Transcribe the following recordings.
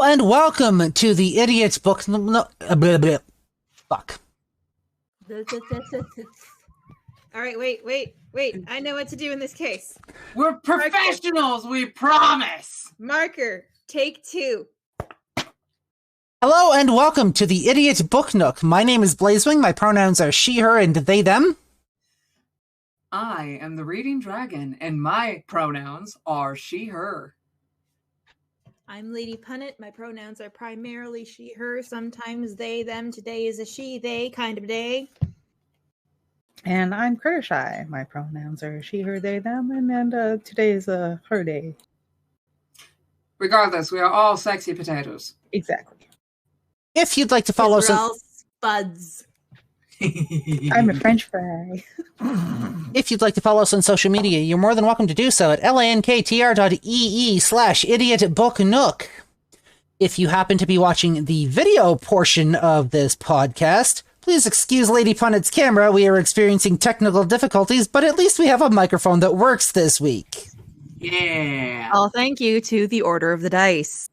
and welcome to the Idiot Book Nook. Fuck. All right, wait. I know what to do in this case. We're professionals, we promise. Marker, take 2. Hello and welcome to the Idiot Book Nook. My name is Blazewing. My pronouns are she, her, and they, them. I am the Reading Dragon, and my pronouns are she, her. I'm Lady Punit. My pronouns are primarily she, her, sometimes they, them. Today is a she, they kind of day. And I'm Kershaw. My pronouns are she, her, they, them, and today is a her day. Regardless, we are all sexy potatoes. Exactly. If you'd like to follow us, We're all spuds. I'm a French fry. if you'd like to follow us on social media, you're more than welcome to do so at lanktr.ee/idiotbooknook. If you happen to be watching the video portion of this podcast, please excuse Lady Punit's camera. We are experiencing technical difficulties, but at least we have a microphone that works this week. Yeah. All thank you to the Order of the Dice.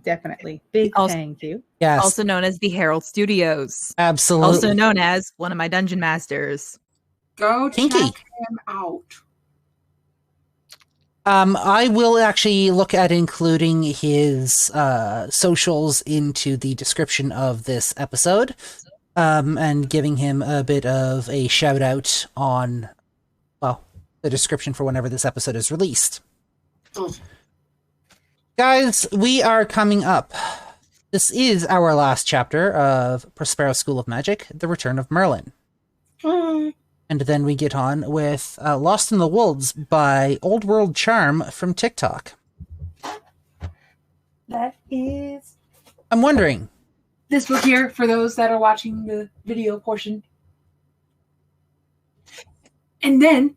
Definitely. Big Also- thank you. Yes, Also known as the Herald Studios. absolutely. Also known as one of my dungeon masters. Go Kinky. check him out. I will actually look at including his socials into the description of this episode, and giving him a bit of a shout out on, well, the description for whenever this episode is released. Oh. Guys, we are coming up. This is our last chapter of Prospero School of Magic, The Return of Merlin. And then we get on with Lost in the Woods by Old World Charm from TikTok. That is I'm wondering, this book here for those that are watching the video portion. And then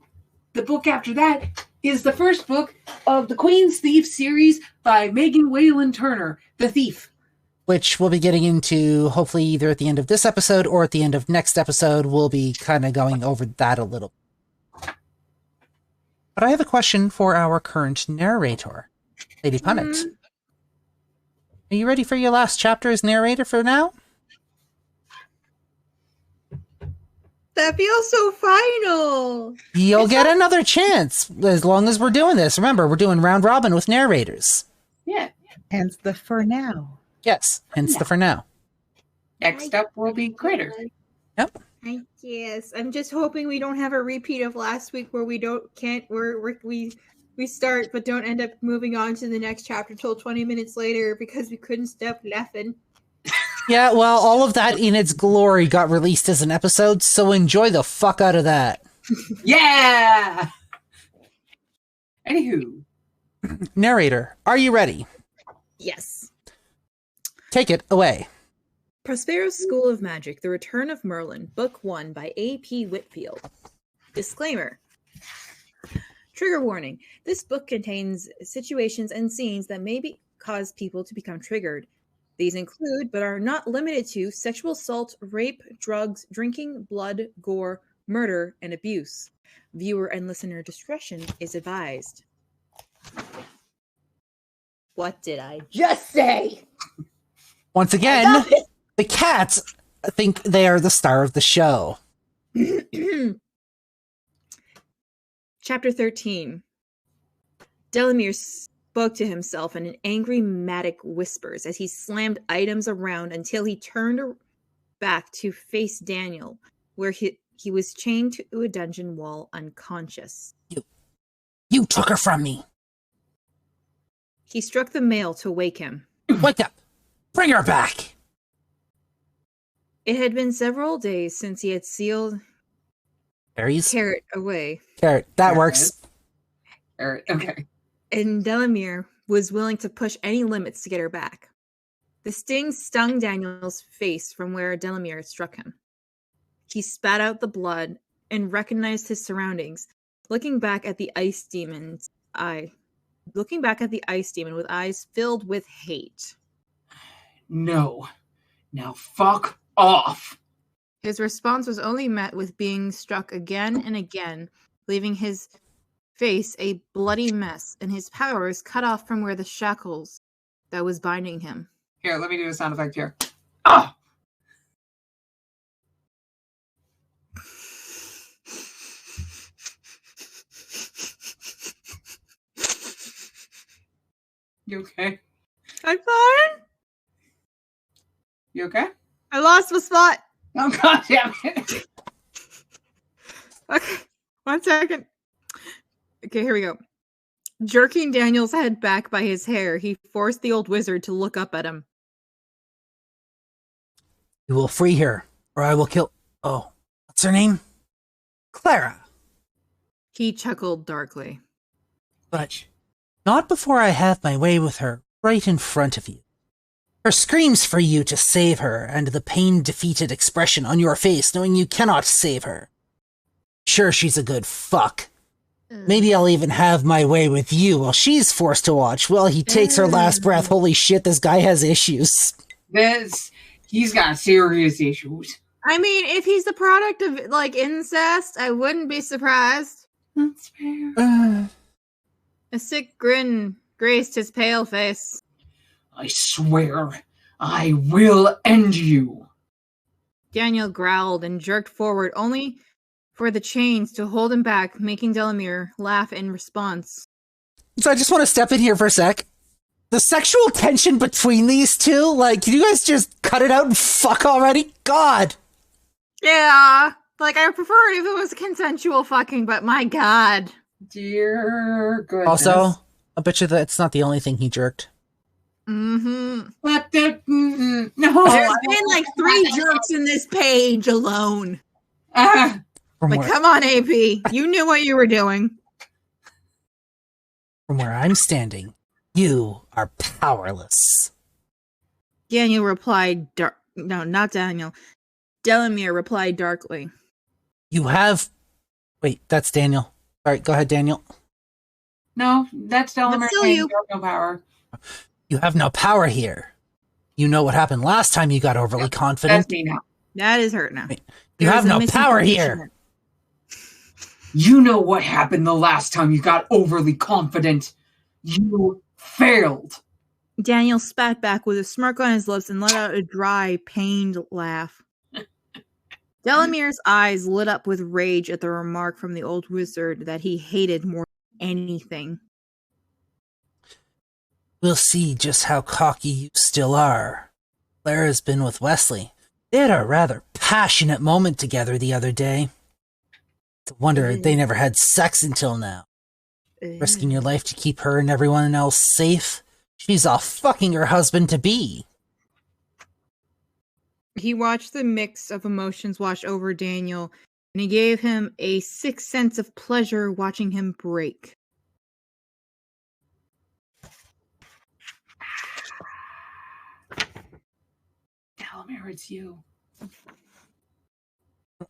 the book after that is the first book of the Queen's Thief series by Megan Whalen Turner, The Thief. which we'll be getting into hopefully either at the end of this episode or at the end of next episode. We'll be kind of going over that a little. But I have a question for our current narrator, Lady Punit. Are you ready for your last chapter as narrator for now? That feels so final. You'll get another chance as long as we're doing this. Remember, we're doing round robin with narrators. Yeah. Hence the for now. Yes, hence the for now. Next up will be Critter. Yep. I guess. I'm just hoping we don't have a repeat of last week where we start but don't end up moving on to the next chapter till 20 minutes later because we couldn't stop laughing. Yeah, well, all of that in its glory got released as an episode, so enjoy the fuck out of that. Yeah! Anywho. Narrator, are you ready? Yes. Take it away. Prospero School of Magic, The Return of Merlin, Book 1 by A.P. Whitfield. Disclaimer. Trigger warning. This book contains situations and scenes that may cause people to become triggered. These include, but are not limited to, sexual assault, rape, drugs, drinking, blood, gore, murder, and abuse. Viewer and listener discretion is advised. What did I just say? Once again, the cats think they are the star of the show. Chapter 13. Delamere spoke to himself in an angry, manic whispers as he slammed items around until he turned back to face Daniel, where he was chained to a dungeon wall unconscious. You took her from me. He struck the mail to wake him. Wake up. Bring her back. It had been several days since he had sealed Carries? Carrot away, Carrot. That works. Okay. and Delamere was willing to push any limits to get her back. The sting stung Daniel's face from where Delamere had struck him. He spat out the blood and recognized his surroundings, looking back at the ice demon with eyes filled with hate. No. Now fuck off. His response was only met with being struck again and again, leaving his face a bloody mess and his powers cut off from where the shackles that was binding him. Here, let me do a sound effect here. Ah! You okay? I'm fine. You okay? I lost my spot. Oh, God damn it. Okay, 1 second. Okay, here we go. Jerking Daniel's head back by his hair, he forced the old wizard to look up at him. You will free her, or I will kill... Oh, what's her name? Clara. He chuckled darkly. But not before I have my way with her right in front of you. Her screams for you to save her, and the pain-defeated expression on your face knowing you cannot save her. Sure, she's a good fuck. Maybe I'll even have my way with you while she's forced to watch while he takes her last breath. Holy shit, this guy has issues. He's got serious issues. I mean, if he's the product of, like, incest, I wouldn't be surprised. That's fair. A sick grin graced his pale face. I swear, I will end you. Daniel growled and jerked forward, only for the chains to hold him back, making Delamere laugh in response. So I just want to step in here for a sec. The sexual tension between these two, like, can you guys just cut it out and fuck already? God! Yeah, like, I prefer it if it was consensual fucking, but my god. Dear goodness. Also, I bet you that it's not the only thing he jerked. Mm-hmm. No. There's been like 3 jerks in this page alone. Ah. Like, come on, AP. You knew what you were doing. From where I'm standing, you are powerless. Daniel replied No, not Daniel. Delamere replied darkly. You have... Wait, that's Daniel. All right, go ahead, Daniel. No, that's Delamere saying you have no power. You have no power here. You know what happened last time you got overly confident. That's me now. That is hurt now. Wait, you have no power here. You know what happened the last time you got overly confident. You failed. Daniel spat back with a smirk on his lips and let out a dry, pained laugh. Delamere's eyes lit up with rage at the remark from the old wizard that he hated more than anything. We'll see just how cocky you still are. Clara's been with Wesley. They had a rather passionate moment together the other day. It's a wonder they never had sex until now. Risking your life to keep her and everyone else safe. She's off fucking her husband-to-be. He watched the mix of emotions wash over Daniel, and he gave him a sick sense of pleasure watching him break. Delamere, it's you.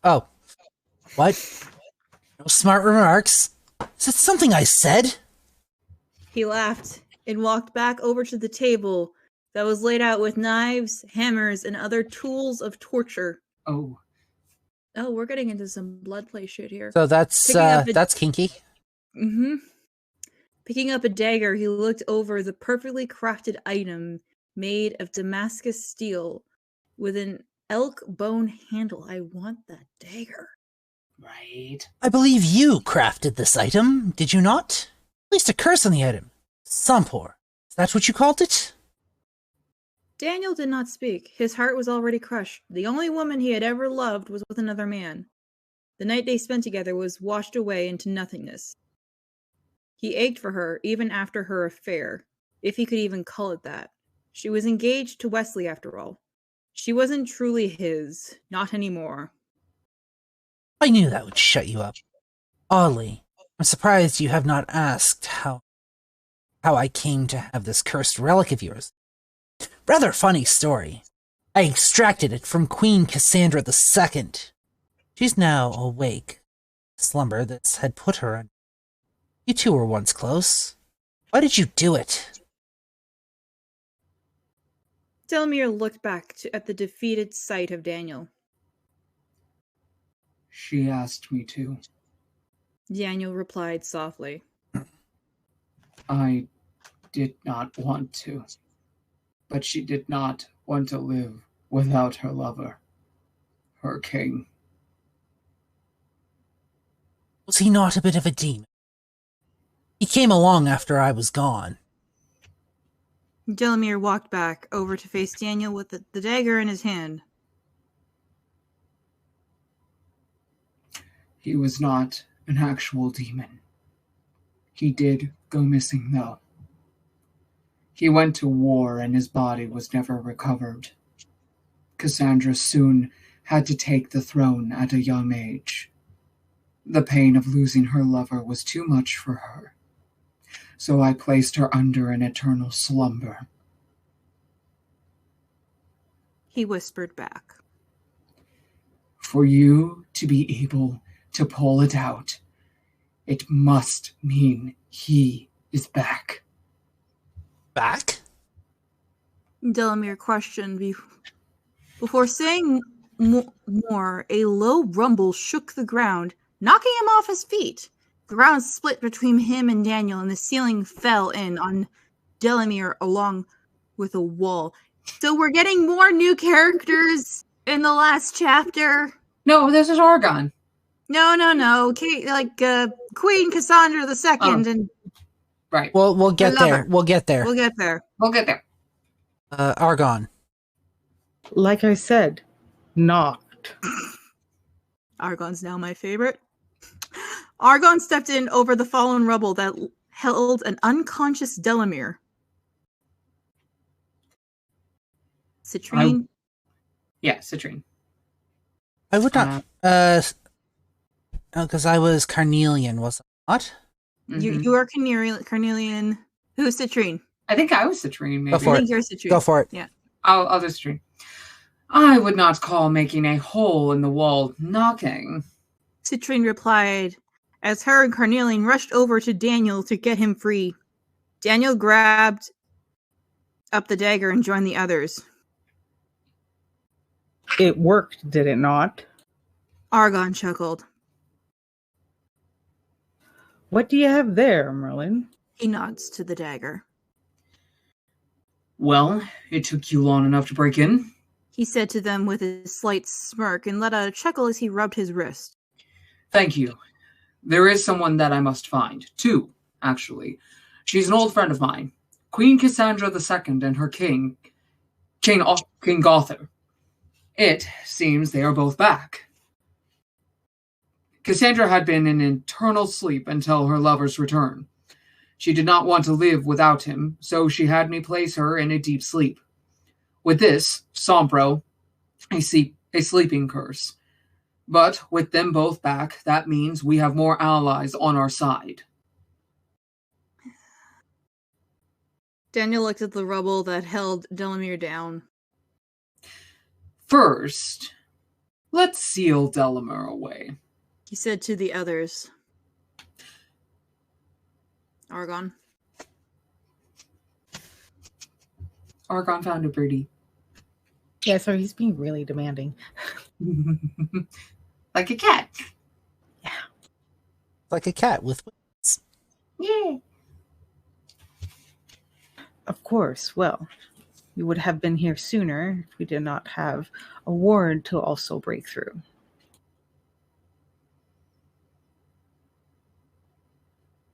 Oh. What? No smart remarks? Is it something I said? He laughed and walked back over to the table that was laid out with knives, hammers, and other tools of torture. Oh. Oh, we're getting into some blood play shit here. So that's kinky. Mm-hmm. Picking up a dagger, he looked over the perfectly crafted item made of Damascus steel with an elk bone handle. I want that dagger. Right. I believe you crafted this item, did you not? At least a curse on the item. Sampor. Is that what you called it? Daniel did not speak. His heart was already crushed. The only woman he had ever loved was with another man. The night they spent together was washed away into nothingness. He ached for her, even after her affair, if he could even call it that. She was engaged to Wesley, after all. She wasn't truly his, not anymore. I knew that would shut you up. Oddly, I'm surprised you have not asked how I came to have this cursed relic of yours. Rather funny story. I extracted it from Queen Cassandra II. She's now awake. Slumber that had put her on. You two were once close. Why did you do it? Delamere looked back at the defeated sight of Daniel. She asked me to. Daniel replied softly. I did not want to. but she did not want to live without her lover, her king. Was he not a bit of a demon? He came along after I was gone. Delamere walked back over to face Daniel with the dagger in his hand. He was not an actual demon. He did go missing, though. He went to war and his body was never recovered. Cassandra soon had to take the throne at a young age. The pain of losing her lover was too much for her, so I placed her under an eternal slumber. He whispered back. For you to be able to pull it out, it must mean he is back. Back? Delamere questioned before saying more. A low rumble shook the ground, knocking him off his feet. The ground split between him and Daniel, and the ceiling fell in on Delamere along with a wall. So we're getting more new characters in the last chapter. No, this is Argon. No. Queen Cassandra II and Right. Well, we'll get there. We'll get there. Argon. Like I said, knocked. Argon's now my favorite. Argon stepped in over the fallen rubble that held an unconscious Delamere. Citrine? Citrine. I would not. Because I was Carnelian, was I not? Mm-hmm. You are Carnelian. Who's Citrine? I think I was Citrine, maybe. Go for I it. think you're Citrine. Go for it. Yeah. I'll do Citrine. I would not call making a hole in the wall knocking. Citrine replied as her and Carnelian rushed over to Daniel to get him free. Daniel grabbed up the dagger and joined the others. It worked, did it not? Argon chuckled. What do you have there, Merlin? He nods to the dagger. Well, it took you long enough to break in. He said to them with a slight smirk and let out a chuckle as he rubbed his wrist. Thank you. There is someone that I must find. Two, actually. She's an old friend of mine. Queen Cassandra II and her king Gother. It seems they are both back. Cassandra had been in eternal sleep until her lover's return. She did not want to live without him, so she had me place her in a deep sleep. With this, Sompro, a sleeping curse. But with them both back, that means we have more allies on our side. Daniel looked at the rubble that held Delamere down. First, let's seal Delamere away. He said to the others. Argon. Argon found a birdie. Yeah, so he's being really demanding. Like a cat. Like a cat with wings. Yeah. Of course. Well, we would have been here sooner if we did not have a ward to also break through.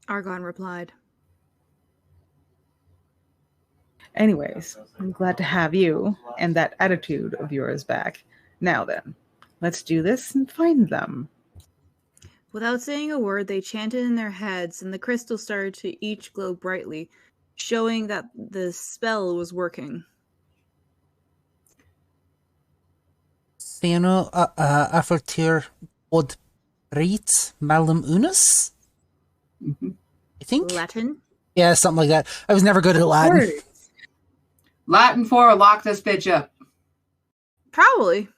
Argon replied. Anyways, I'm glad to have you and that attitude of yours back. Now then, let's do this and find them. Without saying a word, they chanted in their heads, and the crystals started to each glow brightly, showing that the spell was working. Theano afertir od reit malum unus? I think? Latin? Yeah, something like that. I was never good at Latin. Words. Latin for lock this bitch up. Probably.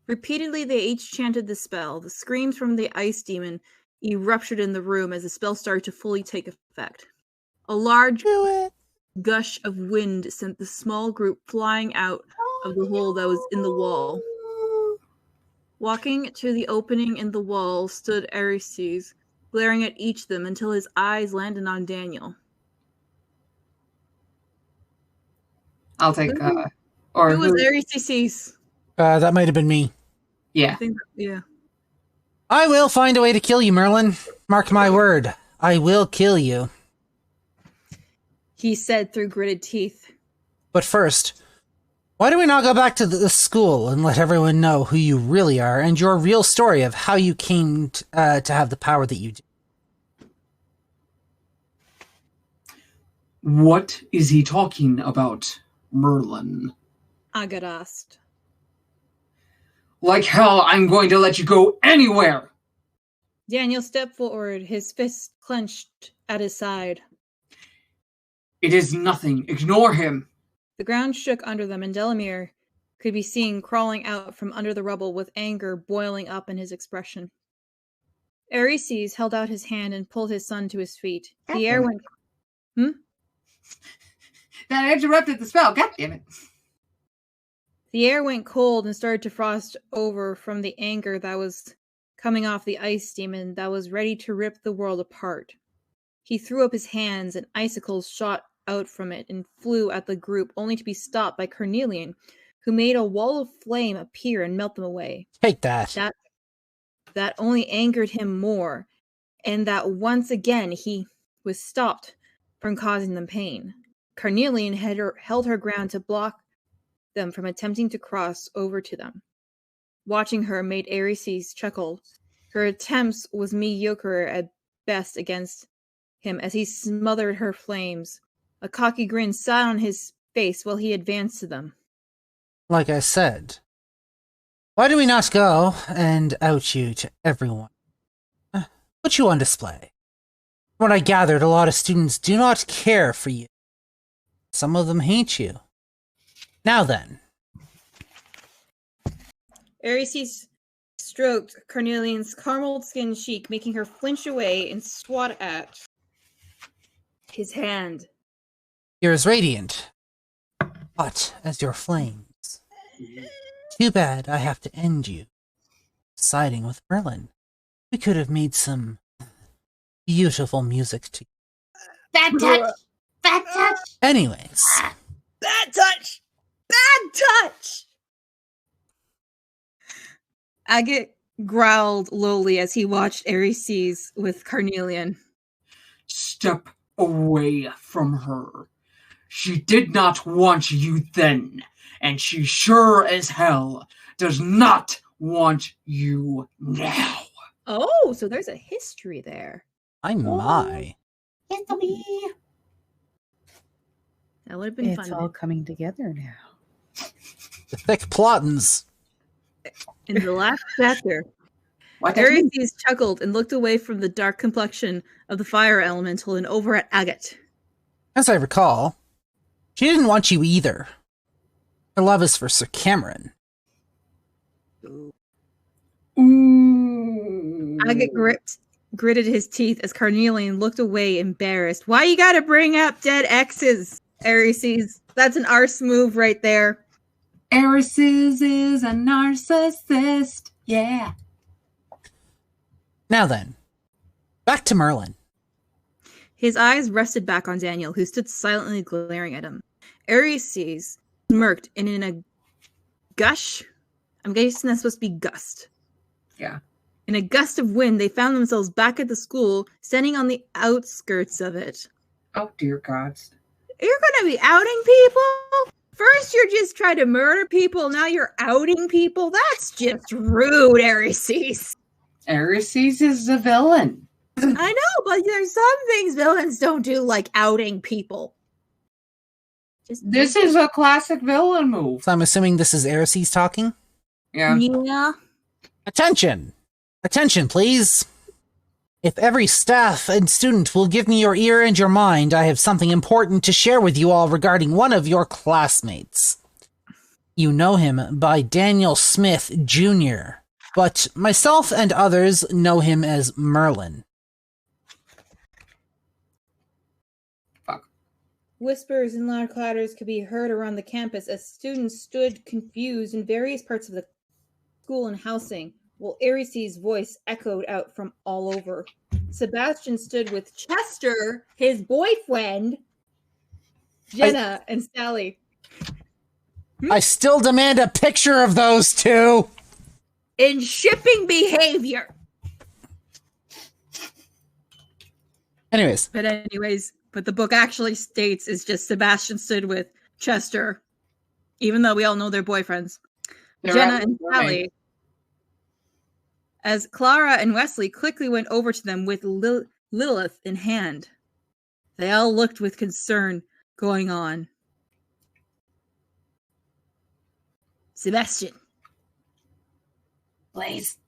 Repeatedly, they each chanted the spell. The screams from the ice demon erupted in the room as the spell started to fully take effect. A large gush of wind sent the small group flying out of the hole that was in the wall. Walking to the opening in the wall stood Aristes, glaring at each of them until his eyes landed on Daniel. I'll take, Who or was who? Aries? That might have been me. Yeah. Yeah. I will find a way to kill you, Merlin. Mark my word. I will kill you. He said through gritted teeth. But first, why do we not go back to the school and let everyone know who you really are and your real story of how you came to have the power that you do? What is he talking about, Merlin? Agat asked. Like hell, I'm going to let you go anywhere! Daniel stepped forward, his fist clenched at his side. It is nothing. Ignore him. The ground shook under them, and Delamere could be seen crawling out from under the rubble with anger boiling up in his expression. Aries held out his hand and pulled his son to his feet. The air went... That interrupted the spell. God damn it. The air went cold and started to frost over from the anger that was coming off the ice demon that was ready to rip the world apart. He threw up his hands, and icicles shot out from it and flew at the group, only to be stopped by Carnelian, who made a wall of flame appear and melt them away. Take that. That only angered him more, and that once again he was stopped from causing them pain. Carnelian held her ground to block them from attempting to cross over to them. Watching her made Aries chuckle. Her attempts was mediocre at best against him as he smothered her flames. A cocky grin sat on his face while he advanced to them. Like I said, why do we not go and out you to everyone? Put you on display. From what I gathered, a lot of students do not care for you. Some of them hate you. Now then. Aries stroked Carnelian's caramel-skinned cheek, making her flinch away and swat at his hand. You're as radiant, hot as your flames. Too bad I have to end you. Siding with Merlin. We could have made some beautiful music together. Bad touch! Bad touch! Anyways. Bad touch! Bad touch! Agate growled lowly as he watched Aries with Carnelian. Step away from her. She did not want you then, and she sure as hell does not want you now. Oh, so there's a history there. My. History. That would have been fun. It's all coming together now. The thick plottins. In the last chapter, What? Aries chuckled and looked away from the dark complexion of the fire elemental and over at Agate. As I recall, she didn't want you either. Her love is for Sir Cameron. Ooh. Agate gritted his teeth as Carnelian looked away embarrassed. Why you gotta bring up dead exes, Aries? That's an arse move right there. Aries is a narcissist. Yeah. Now then, back to Merlin. His eyes rested back on Daniel, who stood silently glaring at him. Aries smirked, and in a gush, I'm guessing that's supposed to be gust. Yeah. In a gust of wind, they found themselves back at the school, standing on the outskirts of it. Oh, dear God. You're gonna be outing people? First you're just trying to murder people, now you're outing people? That's just rude, Aries. Aries is a villain. I know, but there's some things villains don't do, like outing people. This is a classic villain move. So I'm assuming this is Aries talking? Yeah. Yeah. Attention! Attention, please! If every staff and student will give me your ear and your mind, I have something important to share with you all regarding one of your classmates. You know him by Daniel Smith, Jr., but myself and others know him as Merlin. Fuck. Whispers and loud clatters could be heard around the campus as students stood confused in various parts of the school and housing, while Aries' voice echoed out from all over. Sebastian stood with Chester, his boyfriend, Jenna, and Sally. I still demand a picture of those two. In shipping behavior. Anyways, but the book actually states it's just Sebastian stood with Chester, even though we all know they're boyfriends. Jenna and Sally. As Clara and Wesley quickly went over to them with Lilith in hand. They all looked with concern going on. Sebastian. Blaze.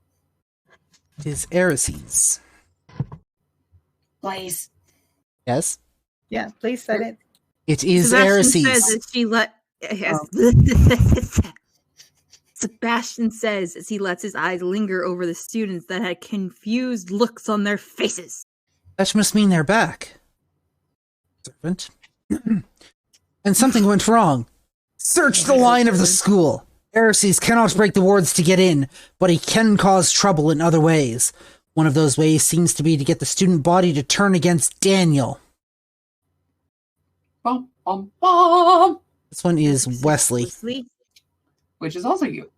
it is Eris's. Blaze. Yes? Yeah, please said it. It is Sebastian Eris's. says as she Sebastian says as he lets his eyes linger over the students that had confused looks on their faces. That must mean they're back. Servant. And something went wrong. Search the line of the school. Eris's cannot break the wards to get in, but he can cause trouble in other ways. One of those ways seems to be to get the student body to turn against Daniel. Bum, bum, bum. This one is Wesley. Which is also you.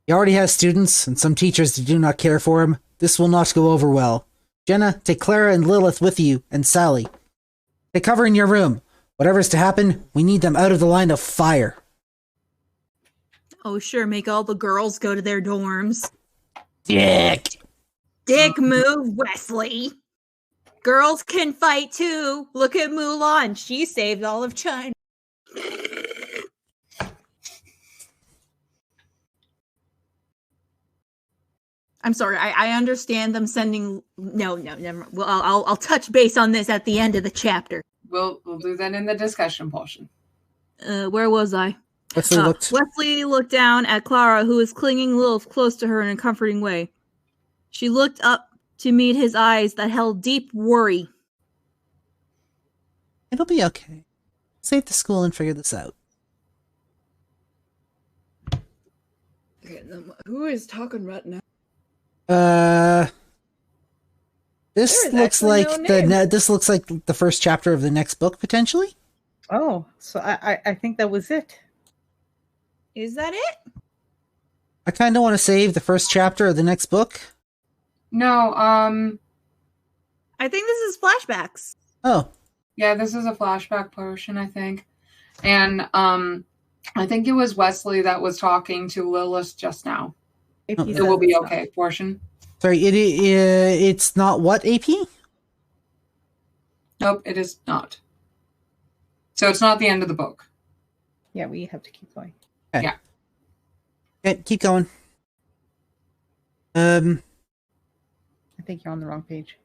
He already has students, and some teachers that do not care for him. This will not go over well. Jenna, take Clara and Lilith with you, and Sally. Take cover in your room. Whatever's to happen, we need them out of the line of fire. Oh, sure, make all the girls go to their dorms. Dick! Dick move, Wesley. Girls can fight too. Look at Mulan. She saved all of China. I'm sorry. I understand them sending. No, never. Well, I'll touch base on this at the end of the chapter. We'll do that in the discussion portion. Where was I? Wesley looked down at Clara, who was clinging Lilith close to her in a comforting way. She looked up to meet his eyes that held deep worry. It'll be okay. Save the school and figure this out. Okay, who is talking right now? This looks like this looks like the first chapter of the next book, potentially. Oh, so I think that was it. Is that it? I kind of want to save the first chapter of the next book. No, I think this is flashbacks. Oh. Yeah, this is a flashback portion, I think. And I think it was Wesley that was talking to Lilith just now. AP It will be okay portion. Sorry, it's not what, AP? Nope, it is not. So it's not the end of the book. Yeah, we have to keep going. Okay. Yeah. Okay, keep going. I think you're on the wrong page.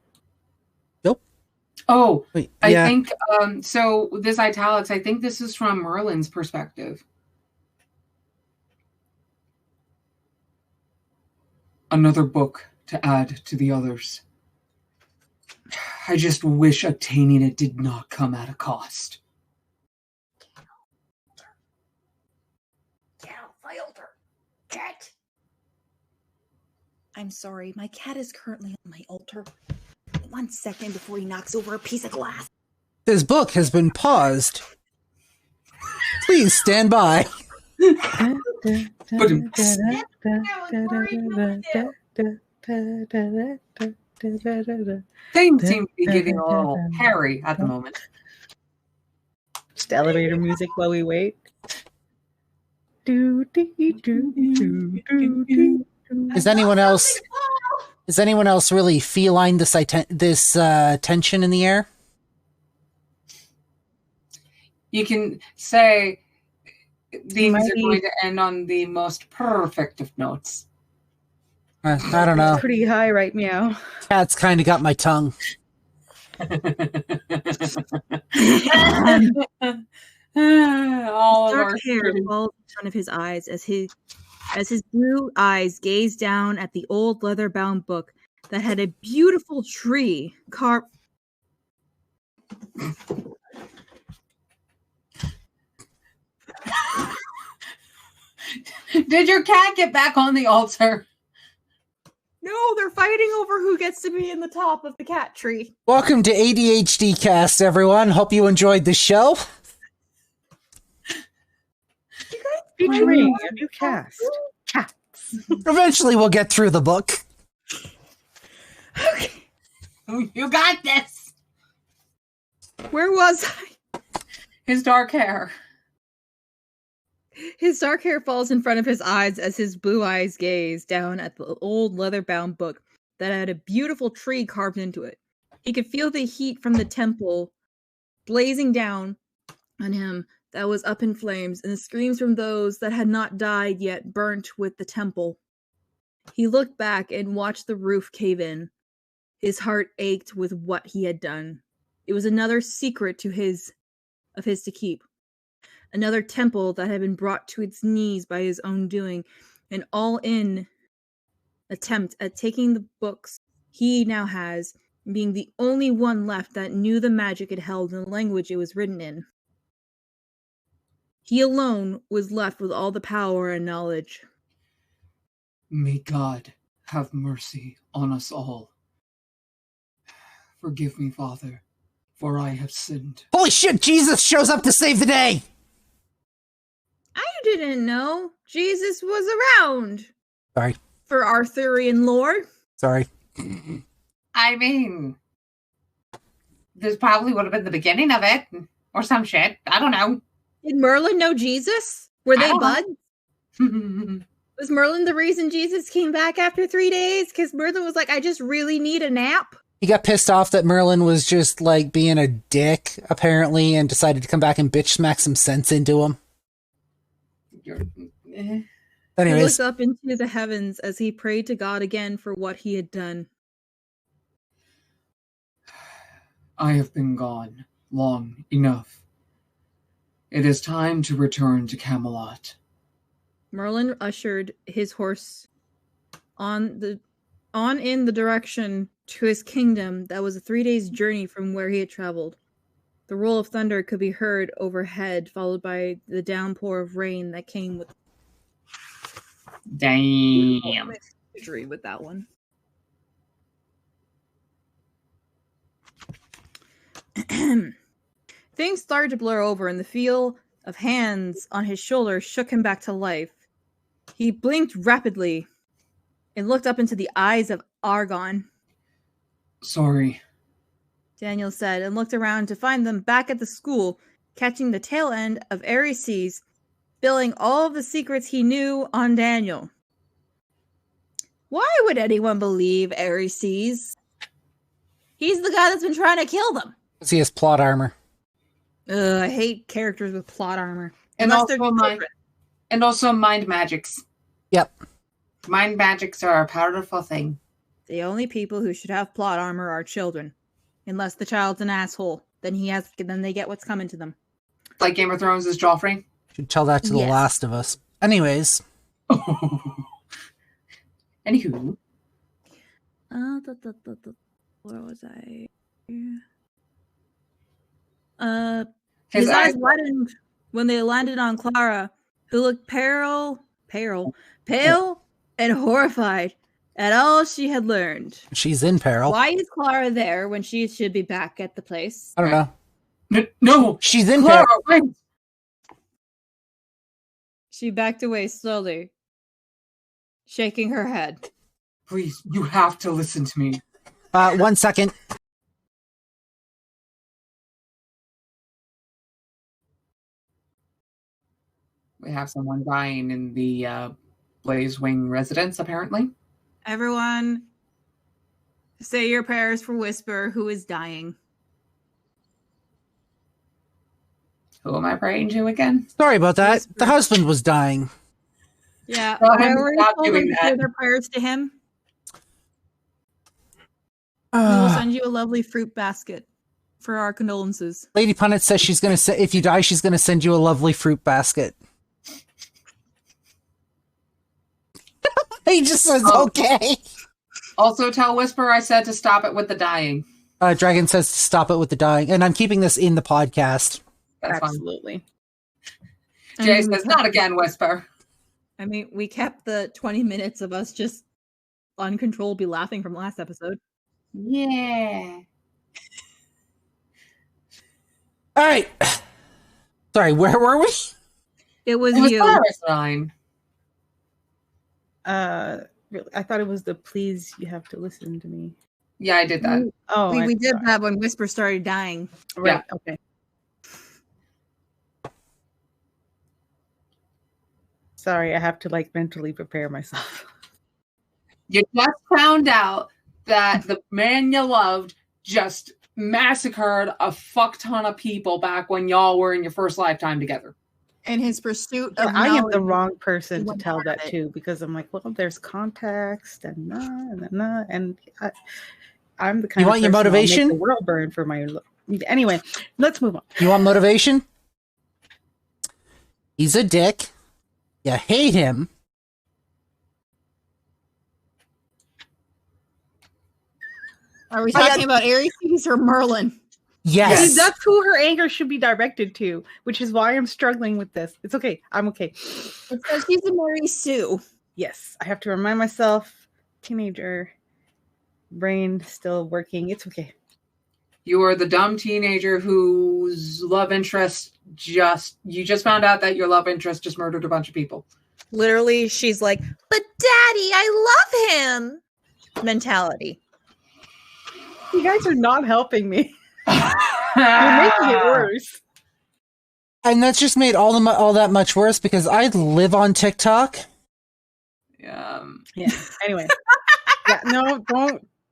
Nope. Oh, wait. I think, so this italics, I think this is from Merlin's perspective. Another book to add to the others. I just wish obtaining it did not come at a cost. Get off my altar. Cat. I'm sorry, my cat is currently on my altar. 1 second before he knocks over a piece of glass. This book has been paused. Please stand by. Things seem to be getting a little hairy at the moment. Just elevator music while we wait. Is anyone else really feline this tension in the air? You can say these are going to end on the most perfect of notes. I don't know. Pretty high right meow. Cat's kind of got my tongue. All of Dark our hair falls in front of his eyes as his blue eyes gaze down at the old leather-bound book that had a beautiful tree carved. Did your cat get back on the altar? No, they're fighting over who gets to be in the top of the cat tree. Welcome to ADHD Cast, everyone. Hope you enjoyed the show. Featuring a new cast. Cats. Eventually we'll get through the book. Okay. You got this. Where was I? His dark hair. His dark hair falls in front of his eyes as his blue eyes gaze down at the old leather-bound book that had a beautiful tree carved into it. He could feel the heat from the temple blazing down on him that was up in flames, and the screams from those that had not died yet burnt with the temple. He looked back and watched the roof cave in. His heart ached with what he had done. It was another secret of his to keep. Another temple that had been brought to its knees by his own doing, an all-in attempt at taking the books he now has, being the only one left that knew the magic it held and the language it was written in. He alone was left with all the power and knowledge. May God have mercy on us all. Forgive me, Father, for I have sinned. Holy shit, Jesus shows up to save the day! I didn't know Jesus was around. Sorry. For Arthurian lore. Sorry. I mean, this probably would have been the beginning of it, or some shit. I don't know. Did Merlin know Jesus? Were they I buds? don't know. Was Merlin the reason Jesus came back after 3 days? Because Merlin was like, I just really need a nap. He got pissed off that Merlin was just, like, being a dick, apparently, and decided to come back and bitch smack some sense into him. He Anyways. looked up into the heavens as he prayed to God again for what he had done. I have been gone long enough. It is time to return to Camelot. Merlin ushered his horse on in the direction to his kingdom that was a 3 days journey from where he had traveled. The roll of thunder could be heard overhead, followed by the downpour of rain that came with Damn. imagery with that one. Things started to blur over, and the feel of hands on his shoulder shook him back to life. He blinked rapidly and looked up into the eyes of Argon. Sorry. Daniel said, and looked around to find them back at the school, catching the tail end of Ares' spilling all of the secrets he knew on Daniel. Why would anyone believe Ares? He's the guy that's been trying to kill them. Because he has plot armor. I hate characters with plot armor. And Unless also they're mind, and also mind magics. Yep. Mind magics are a powerful thing. The only people who should have plot armor are children. Unless the child's an asshole. Then they get what's coming to them. Like Game of Thrones is Joffrey. Should tell that to the Yes. Last of Us. Anyways. Anywho. Where was I? His His eyes eyes- widened when they landed on Clara, who looked pale, and horrified at all she had learned. She's in peril. Why is Clara there when she should be back at the place? I don't know. No! She's in Clara, peril. wait! She backed away slowly, shaking her head. Please, you have to listen to me. 1 second. We have someone dying in the Blazewing residence, apparently. Everyone, say your prayers for Whisper, who is dying. Who am I praying to again? Sorry about that. Whisper. The husband was dying. Yeah, Tell I him to already stop told them doing to that. say their prayers to him. We will send you a lovely fruit basket for our condolences. Lady Punit says she's going to if you die, she's going to send you a lovely fruit basket. He just says, Oh. okay. Also tell Whisper I said to stop it with the dying. Dragon says to stop it with the dying. And I'm keeping this in the podcast. That's fine. Absolutely. Jay says, not again, Whisper. I mean, we kept the 20 minutes of us just uncontrollably laughing from last episode. Yeah. All right. Sorry, where were we? It was It was you. Clara's line. Really, I thought it was the please you have to listen to me. Yeah, I did that. Oh, We did that when Whisper started dying. Right. Okay. Sorry, I have to like mentally prepare myself. You just found out that the man you loved just massacred a fuck ton of people back when y'all were in your first lifetime together. In his pursuit Yeah, of I am the knowledge. wrong person to One tell part that of it. too, because I'm like, well, there's context and and I'm the kind You of want your person that'll make motivation? the world burn for my. Anyway, let's move on. You want motivation? He's a dick. You hate him. Are we talking about Aries or Merlin? Yes. See, that's who her anger should be directed to, which is why I'm struggling with this. It's okay. I'm okay. It's because she's a Mary Sue. Yes, I have to remind myself, teenager, brain still working. It's okay. You are the dumb teenager whose love interest you just found out that your love interest just murdered a bunch of people. Literally, she's like, but Daddy, I love him. Mentality. You guys are not helping me. You're making it worse. And that's just made all that much worse because I live on TikTok. Yeah. Anyway. Yeah, no,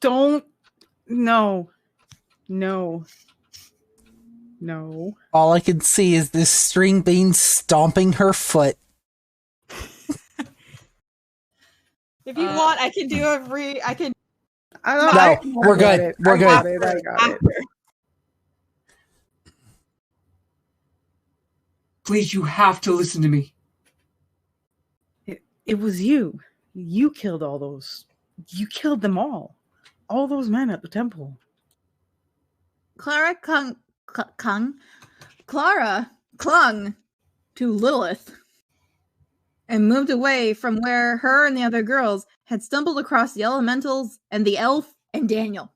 don't. No. All I can see is this string bean stomping her foot. If you want, I can do I can. We're good. We're good. I got it. Please, you have to listen to me. It was you. You killed all those. You killed them all. All those men at the temple. Clara clung to Lilith and moved away from where her and the other girls had stumbled across the elementals and the elf and Daniel.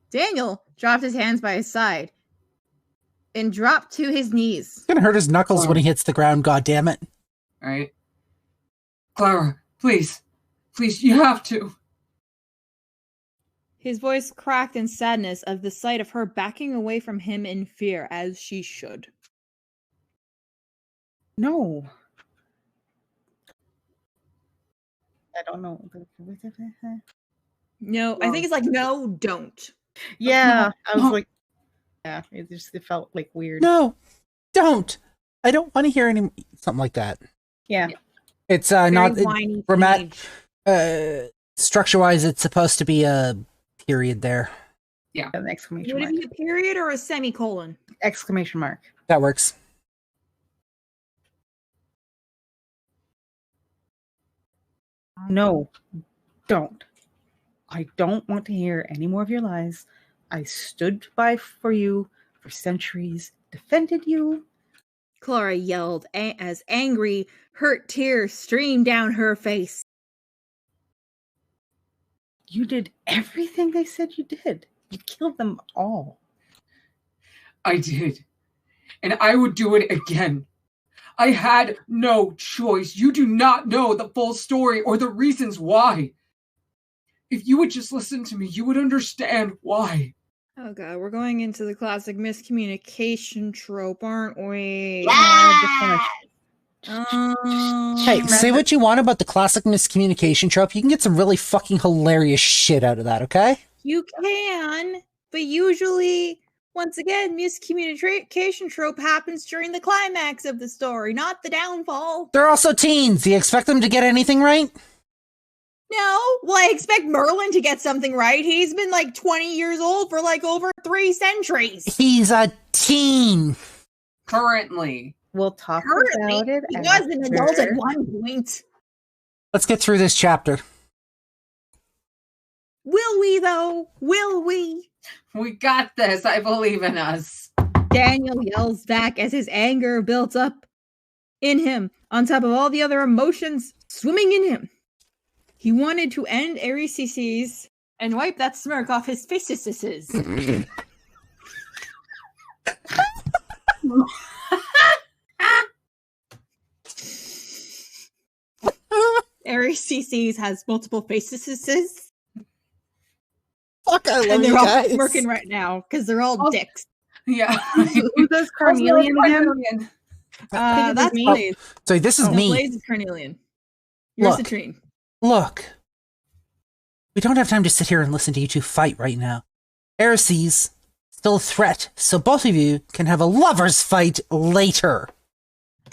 Daniel dropped his hands by his side and dropped to his knees. It's gonna hurt his knuckles when he hits the ground, goddammit. Right? Clara, please, you have to. His voice cracked in sadness of the sight of her backing away from him in fear, as she should. No. I don't know. No, I think it's like, no, don't. Yeah, I was like, yeah, it felt like weird. No, don't. I don't want to hear any something like that. Yeah. It's Very not whiny format. Structure-wise, it's supposed to be a period there. Yeah, an exclamation Would mark. it be a period or a semicolon? Exclamation mark. That works. No, don't. I don't want to hear any more of your lies. I stood by for you for centuries, defended you. Clara yelled as angry, hurt tears streamed down her face. You did everything they said you did. You killed them all. I did. And I would do it again. I had no choice. You do not know the full story or the reasons why. If you would just listen to me, you would understand why. Oh god, we're going into the classic miscommunication trope, aren't we? Hey, say what you want about the classic miscommunication trope. You can get some really fucking hilarious shit out of that, okay? You can, but usually, once again, miscommunication trope happens during the climax of the story, not the downfall. They're also teens. Do you expect them to get anything right? No, well, I expect Merlin to get something right. He's been like 20 years old for like over 3 centuries. He's a teen. Currently. We'll talk Currently, about it. he was an adult at one point. Let's get through this chapter. Will we, though? Will we? We got this. I believe in us. Daniel yells back as his anger builds up in him, on top of all the other emotions swimming in him. He wanted to end Aries and wipe that smirk off his faces. RCCs has multiple faces. Fuck, I love And they're you all guys. smirking right now because they're all dicks. Yeah. Who does Carnelian again? That's Oh, Blaze. sorry, this is No, me. Blaze is Carnelian. You're Look. Citrine. Look. We don't have time to sit here and listen to you two fight right now. Heresies still a threat, so both of you can have a lover's fight later.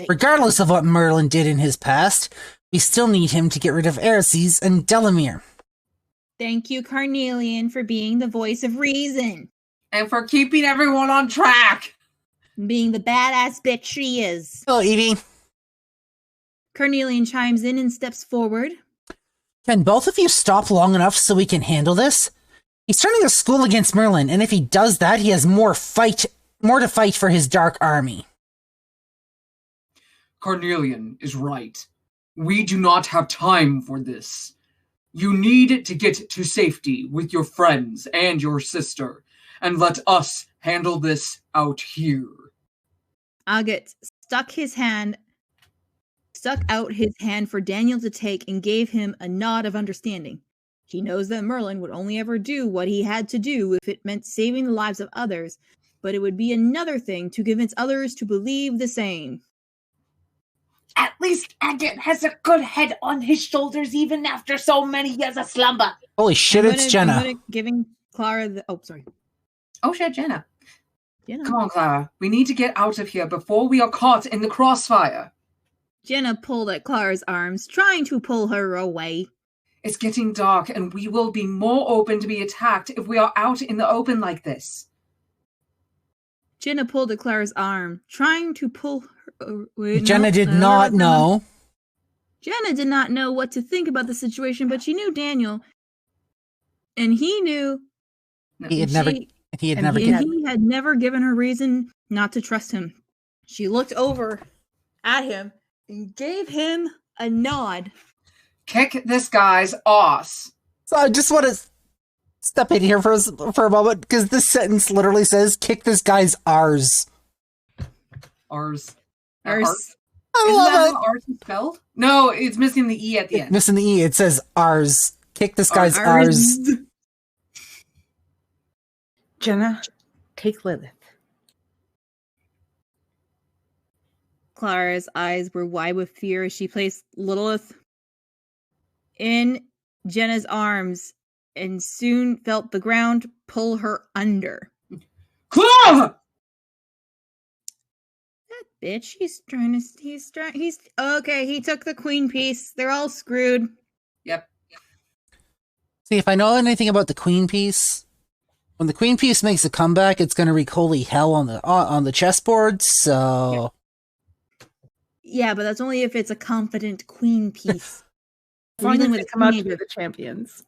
Regardless of what Merlin did in his past, we still need him to get rid of Heresies and Delamere. Thank you, Carnelian, for being the voice of reason. And for keeping everyone on track. Being the badass bitch she is. Hello, Evie. Carnelian chimes in and steps forward. Can both of you stop long enough so we can handle this? He's turning a school against Merlin, and if he does that, he has more to fight for his dark army. Carnelian is right. We do not have time for this. You need to get to safety with your friends and your sister, and let us handle this out here. Agate stuck out his hand for Daniel to take and gave him a nod of understanding. He knows that Merlin would only ever do what he had to do if it meant saving the lives of others, but it would be another thing to convince others to believe the same. At least Agate has a good head on his shoulders even after so many years of slumber. Holy shit, it's Jenna. I'm giving Clara the... Oh, sorry. Oh shit, Jenna. Jenna. Come on, Clara. We need to get out of here before we are caught in the crossfire. Jenna pulled at Clara's arms, trying to pull her away. It's getting dark, and we will be more open to be attacked if we are out in the open like this. Jenna pulled at Clara's arm, trying to pull her away. Jenna did not know. Jenna did not know what to think about the situation, but she knew Daniel, and he knew He had he had never given her reason not to trust him. She looked over at him and gave him a nod. Kick this guy's ass. So I just want to step in here for a moment, because this sentence literally says, kick this guy's R's. R's. Ars. I Isn't love that it. how R's is spelled? No, it's missing the E at the end. Missing the E, it says R's. Kick this guy's R's. Jenna, take Lilith. Clara's eyes were wide with fear as she placed Lilith in Jenna's arms and soon felt the ground pull her under. Clara! That bitch, he's okay, he took the queen piece. They're all screwed. Yep. See, if I know anything about the queen piece, when the queen piece makes a comeback, it's going to wreak holy hell on the chessboard, so... Yeah, but that's only if it's a confident queen piece. As long as Dealing they with come out to teenager. be the champions.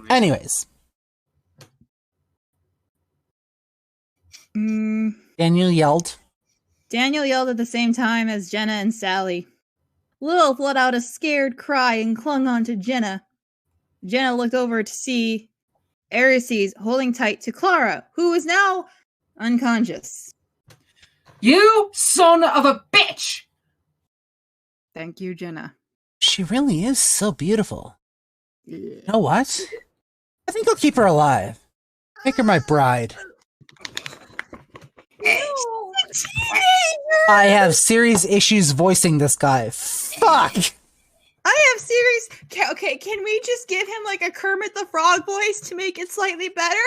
Anyways. Daniel yelled. Daniel yelled at the same time as Jenna and Sally. Lilith let out a scared cry and clung on to Jenna. Jenna looked over to see Arises holding tight to Clara, who is now unconscious. You son of a bitch! Thank you, Jenna. She really is so beautiful. You know what? I think I'll keep her alive. Make her my bride. I have serious issues voicing this guy. Fuck! I have serious... Okay, can we just give him like a Kermit the Frog voice to make it slightly better?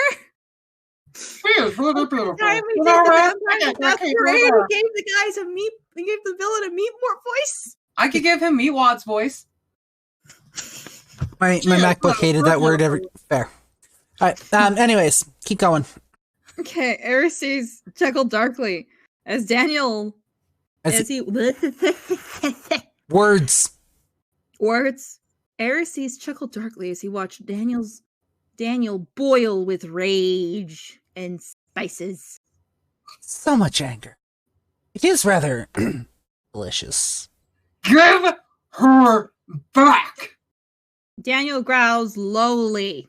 Time we did the masquerade, we gave the guys we gave the villain a Meatmort voice. I could give him Meatwad's voice. My MacBook hated that word fair. Alright, anyways, keep going. Okay, Arises chuckled darkly as Daniel Words. Arises chuckled darkly as he watched Daniel boil with rage and spices. So much anger. It is rather delicious. Give her back! Daniel growls lowly.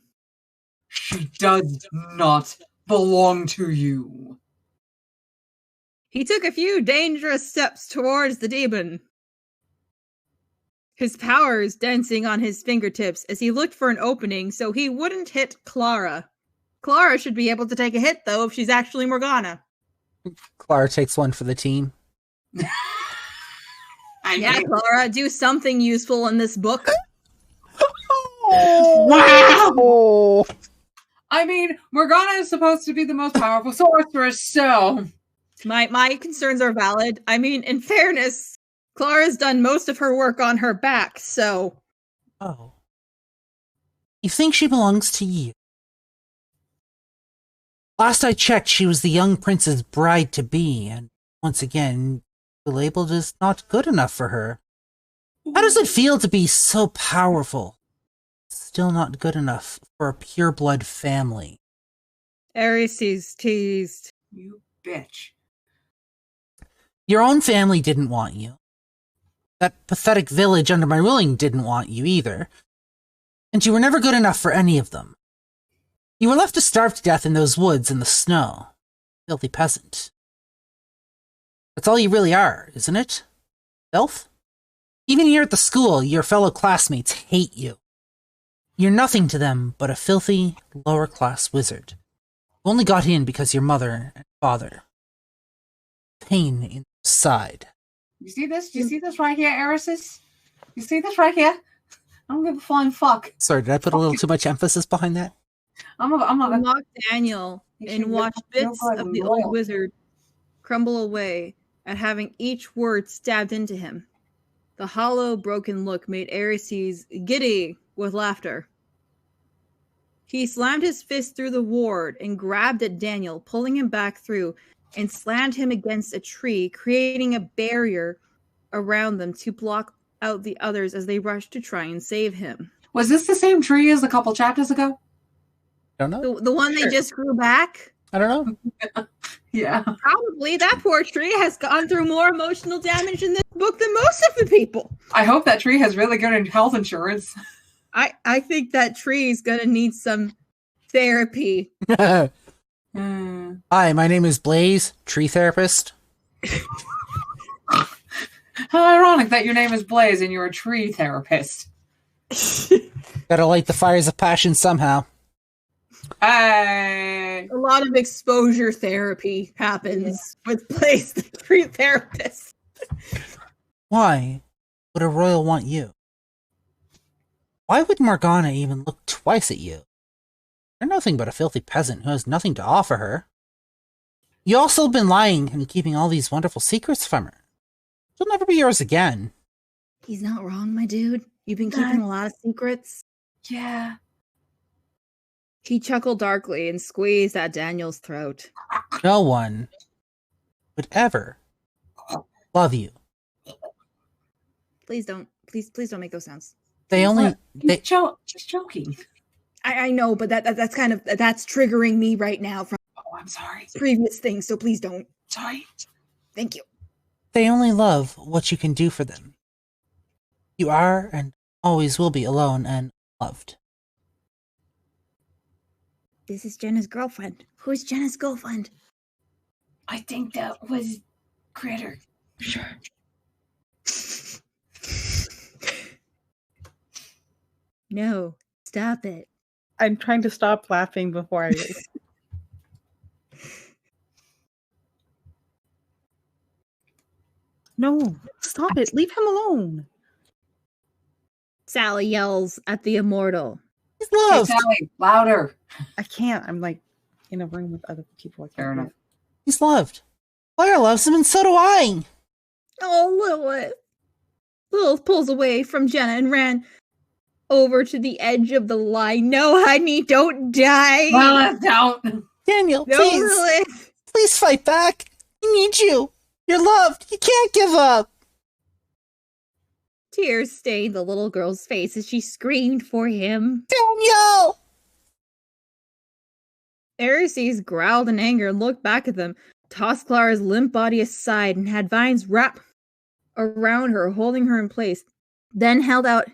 She does not belong to you. He took a few dangerous steps towards the demon, his powers dancing on his fingertips as he looked for an opening so he wouldn't hit Clara. Clara should be able to take a hit, though, if she's actually Morgana. Clara takes one for the team. Yeah, Clara, do something useful in this book. Wow! I mean, Morgana is supposed to be the most powerful sorceress, so... My concerns are valid. I mean, in fairness, Clara's done most of her work on her back, so... Oh. You think she belongs to you? Last I checked, she was the young prince's bride-to-be, and once again, the label is not good enough for her. How does it feel to be so powerful? Still not good enough for a pure-blood family. Ares is teased. You bitch. Your own family didn't want you. That pathetic village under my ruling didn't want you either. And you were never good enough for any of them. You were left to starve to death in those woods in the snow. Filthy peasant. That's all you really are, isn't it? Filth? Even here at the school, your fellow classmates hate you. You're nothing to them but a filthy, lower-class wizard who only got in because your mother and father. Pain inside. You see this? Do you see this right here, Erisys? You see this right here? I don't give a flying fuck. Sorry, did I put a little too much emphasis behind that? I'm a Mock Daniel and watch bits of the old wizard crumble away at having each word stabbed into him. The hollow, broken look made Ares giddy with laughter. He slammed his fist through the ward and grabbed at Daniel, pulling him back through, and slammed him against a tree, creating a barrier around them to block out the others as they rushed to try and save him. Was this the same tree as a couple chapters ago? I don't know. The one they just grew back? I don't know. Yeah. Probably. That poor tree has gone through more emotional damage in this book than most of the people. I hope that tree has really good health insurance. I think that tree is going to need some therapy. Hi, my name is Blaze, tree therapist. How ironic that your name is Blaze and you're a tree therapist. Gotta light the fires of passion somehow. Hey. A lot of exposure therapy happens with Blaze, the tree therapist. Why would a royal want you? Why would Morgana even look twice at you? You're nothing but a filthy peasant who has nothing to offer her. You also have been lying and keeping all these wonderful secrets from her. She'll never be yours again. He's not wrong, my dude. You've been keeping a lot of secrets. Yeah. He chuckled darkly and squeezed at Daniel's throat. No one would ever love you. Please don't. Please don't make those sounds. He's joking. I know, but that's kind of that's triggering me right now from I'm sorry. previous things, so please don't. Sorry. Thank you. They only love what you can do for them. You are and always will be alone and loved. This is Jenna's girlfriend. Who's Jenna's girlfriend? I think that was Critter. Sure. No, stop it. I'm trying to stop laughing before I race. No, stop it. Leave him alone. Sally yells at the immortal. He's Hey, loved. Sally, louder. I can't. I'm like in a room with other people. I can't Fair do enough. it. He's loved. Claire loves him and so do I. Oh, Lilith. Lilith pulls away from Jenna and ran over to the edge of the line. No, honey, don't die. Lilith, don't. Daniel, No, please. Lilith. Please fight back. We need you. You're loved. You can't give up. Tears stained the little girl's face as she screamed for him. Daniel! Ares growled in anger and looked back at them, tossed Clara's limp body aside, and had vines wrap around her, holding her in place. Then held out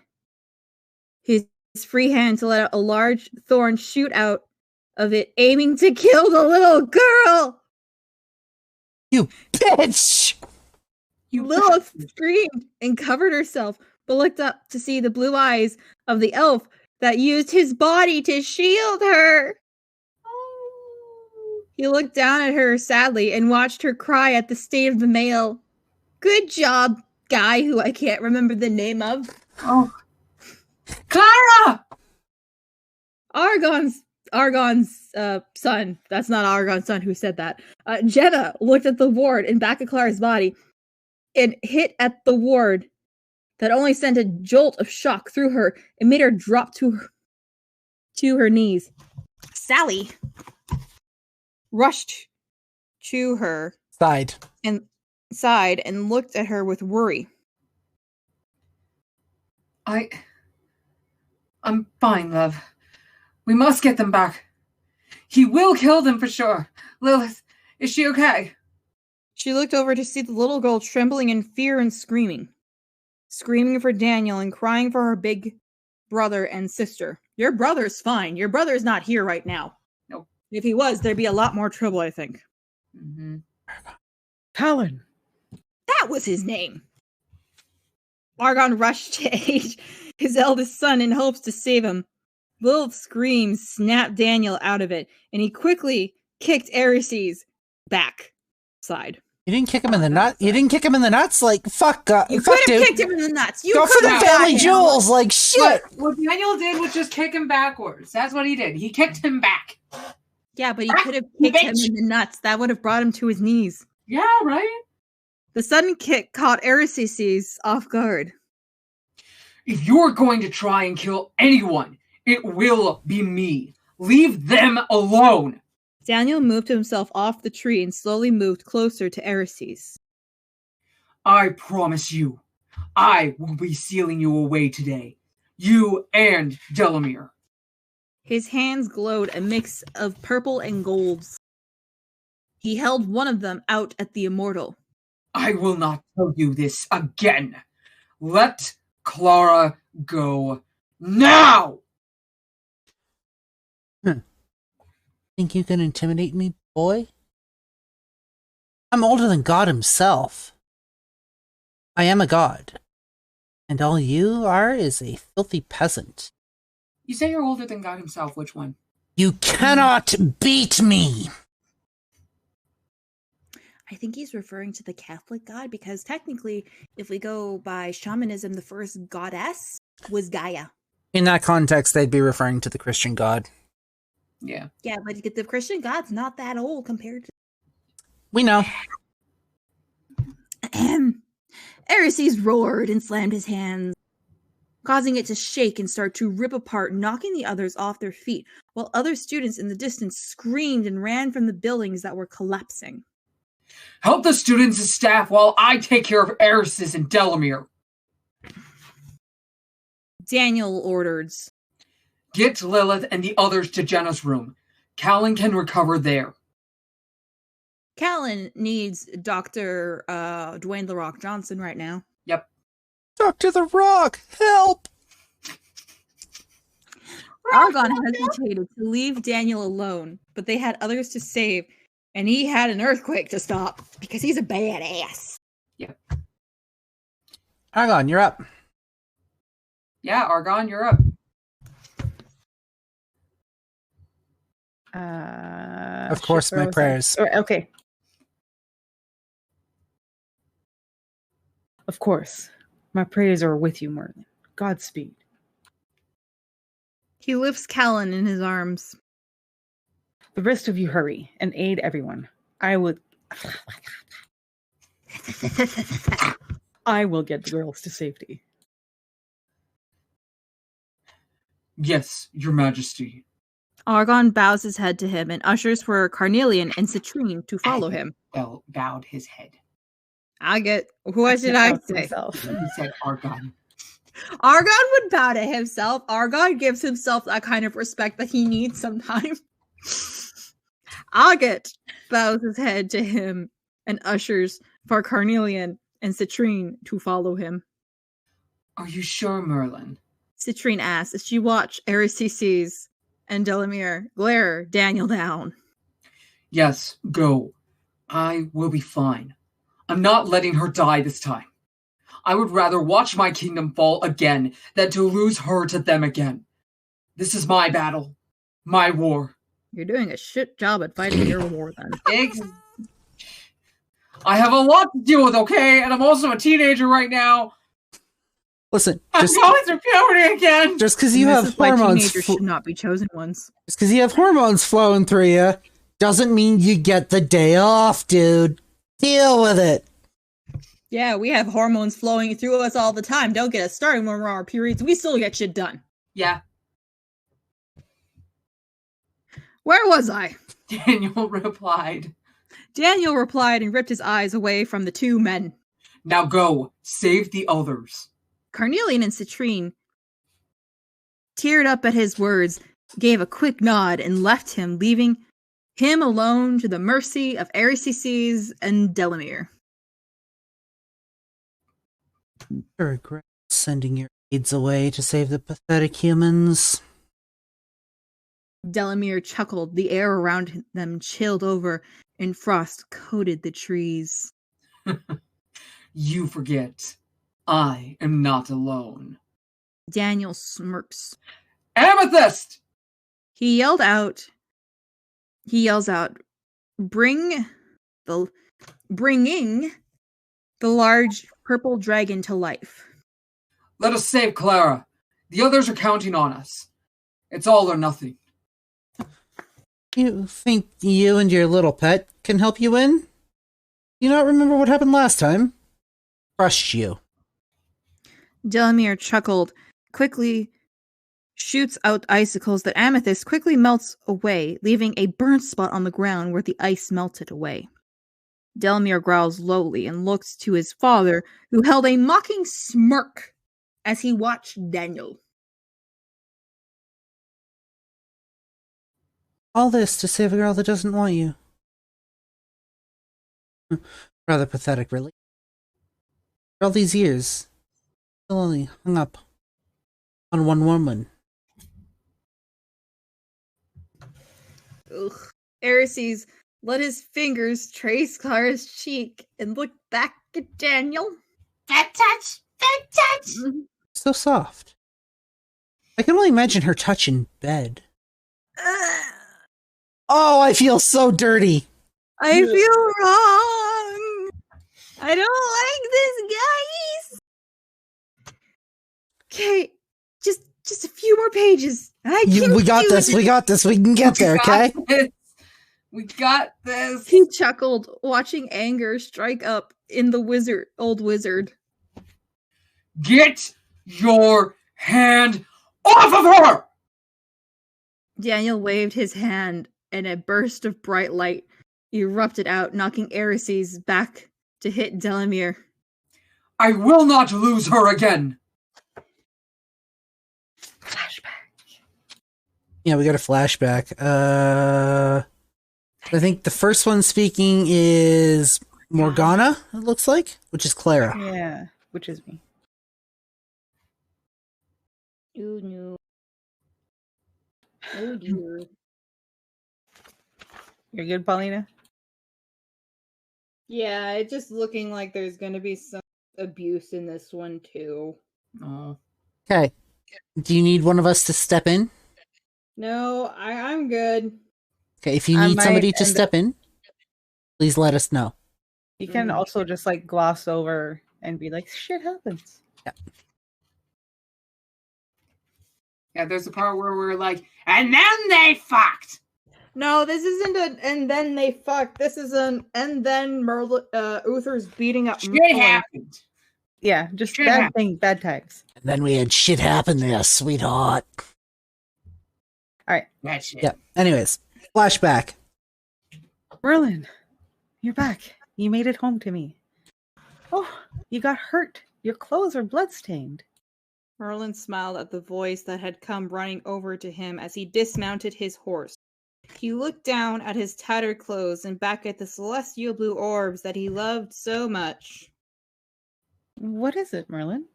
his free hand to let out a large thorn shoot out of it, aiming to kill the little girl. You bitch! Lilith screamed and covered herself, but looked up to see the blue eyes of the elf that used his body to shield her. He looked down at her sadly and watched her cry at the state of the mail. Good job, guy who I can't remember the name of. Oh. Clara! Argon's son. That's not Argon's son who said that. Jenna looked at the ward in back of Clara's body and hit at the ward that only sent a jolt of shock through her and made her drop to her knees. Sally rushed to her side and looked at her with worry. I'm fine, love. We must get them back. He will kill them for sure. Lilith, is she okay? She looked over to see the little girl trembling in fear and screaming for Daniel and crying for her big brother and sister. Your brother's fine. Your brother's not here right now. Nope. If he was, there'd be a lot more trouble, I think. Mm-hmm. Talon. That was his name. Argon rushed to aid his eldest son in hopes to save him. Lilith's screams snapped Daniel out of it, and he quickly kicked Eris's backside. You didn't kick him in the nuts? You didn't kick him in the nuts? Like, fuck, You fuck, could have dude. kicked him in the nuts. You Go for the could have family got him. jewels, like, shit. What Daniel did was just kick him backwards. That's what he did. He kicked him back. Yeah, but he could have kicked him in the nuts. That would have brought him to his knees. Yeah, right? The sudden kick caught Eris's off guard. If you're going to try and kill anyone, it will be me. Leave them alone. Daniel moved himself off the tree and slowly moved closer to Eris's. I promise you, I will be sealing you away today. You and Delamere. His hands glowed a mix of purple and golds. He held one of them out at the immortal. I will not tell you this again. Let Clara go now! Think you can intimidate me, boy? I'm older than God himself. I am a god. And all you are is a filthy peasant. You say you're older than God himself. Which one? You cannot beat me! I think he's referring to the Catholic god because technically, if we go by shamanism, the first goddess was Gaia. In that context, they'd be referring to the Christian god. Yeah. Yeah, but the Christian god's not that old compared to... We know. Eris's roared and slammed his hands, causing it to shake and start to rip apart, knocking the others off their feet, while other students in the distance screamed and ran from the buildings that were collapsing. Help the students and staff while I take care of Eris and Delamere. Daniel ordered. Get Lilith and the others to Jenna's room. Callan can recover there. Callan needs Dr. Dwayne The Rock Johnson right now. Yep. Dr. The Rock, help! Argon hesitated to leave Daniel alone, but they had others to save, and he had an earthquake to stop because he's a badass. Yep. Argon, you're up. Yeah, Argon, you're up. Of course, my prayers. Okay. Of course. My prayers are with you, Merlin. Godspeed. He lifts Callan in his arms. The rest of you hurry and aid everyone. I will get the girls to safety. Yes, Your Majesty. Argon bows his head to him and ushers for Carnelian and Citrine to follow him. Bowed his head. What did I say? He said Argon. Argon would bow to himself. Argon gives himself that kind of respect that he needs sometimes. Agat bows his head to him and ushers for Carnelian and Citrine to follow him. Are you sure, Merlin? Citrine asks as she watched Eris's and Delamere glare Daniel down. Yes, go. I will be fine. I'm not letting her die this time. I would rather watch my kingdom fall again than to lose her to them again. This is my battle. My war. You're doing a shit job at fighting your war, then. I have a lot to deal with, okay? And I'm also a teenager right now. Listen, I'm going through puberty again. Just because you have hormones, teenagers should not be chosen ones. Just because you have hormones flowing through you, doesn't mean you get the day off, dude. Deal with it. Yeah, we have hormones flowing through us all the time. Don't get us started when we're on our periods. We still get shit done. Yeah. Where was I? Daniel replied. Daniel replied and ripped his eyes away from the two men. Now go. Save the others. Carnelian and Citrine teared up at his words, gave a quick nod, and left him, leaving him alone to the mercy of Aristides and Delamere. I regret sending your aides away to save the pathetic humans. Delamere chuckled. The air around them chilled over, and frost coated the trees. You forget. I am not alone. Daniel smirks. Amethyst! He yells out, bringing the large purple dragon to life. Let us save Clara. The others are counting on us. It's all or nothing. You think you and your little pet can help you win? You not remember what happened last time? Crushed you. Delamere chuckled, quickly shoots out icicles that Amethyst quickly melts away, leaving a burnt spot on the ground where the ice melted away. Delamere growls lowly and looks to his father, who held a mocking smirk as he watched Daniel. All this to save a girl that doesn't want you. Rather pathetic, really. For all these years, still only hung up on one woman. Ugh. Aristides let his fingers trace Clara's cheek and looked back at Daniel. That touch! That touch! So soft. I can only imagine her touch in bed. Oh, I feel so dirty. I feel wrong. I don't like this, guys. Okay, just a few more pages. We got this. We got this. We can get there, okay? We got this. He chuckled, watching anger strike up in the old wizard. Get your hand off of her! Daniel waved his hand, and a burst of bright light erupted out, knocking Aristides back to hit Delamere. I will not lose her again! Flashback. Yeah, we got a flashback. I think the first one speaking is Morgana, it looks like, which is Clara. Yeah, which is me. Oh no. Oh dear. You're good, Paulina? Yeah, it's just looking like there's gonna be some abuse in this one too. Oh. Okay. Do you need one of us to step in? No, I'm good. Okay, if you need somebody to step in, please let us know. You can also just like gloss over and be like, shit happens. Yeah. Yeah, there's a part where we're like, and then they fucked. No, this isn't an and then they fuck. This is an and then Uther's beating up Shit Merlin. happened. Yeah, just Shit bad happens. thing, bad tags. And then we had shit happen there, sweetheart. Alright. That shit. Yeah. Anyways, flashback. Merlin, you're back. You made it home to me. Oh, you got hurt. Your clothes are bloodstained. Merlin smiled at the voice that had come running over to him as he dismounted his horse. He looked down at his tattered clothes and back at the celestial blue orbs that he loved so much. What is it, Merlin?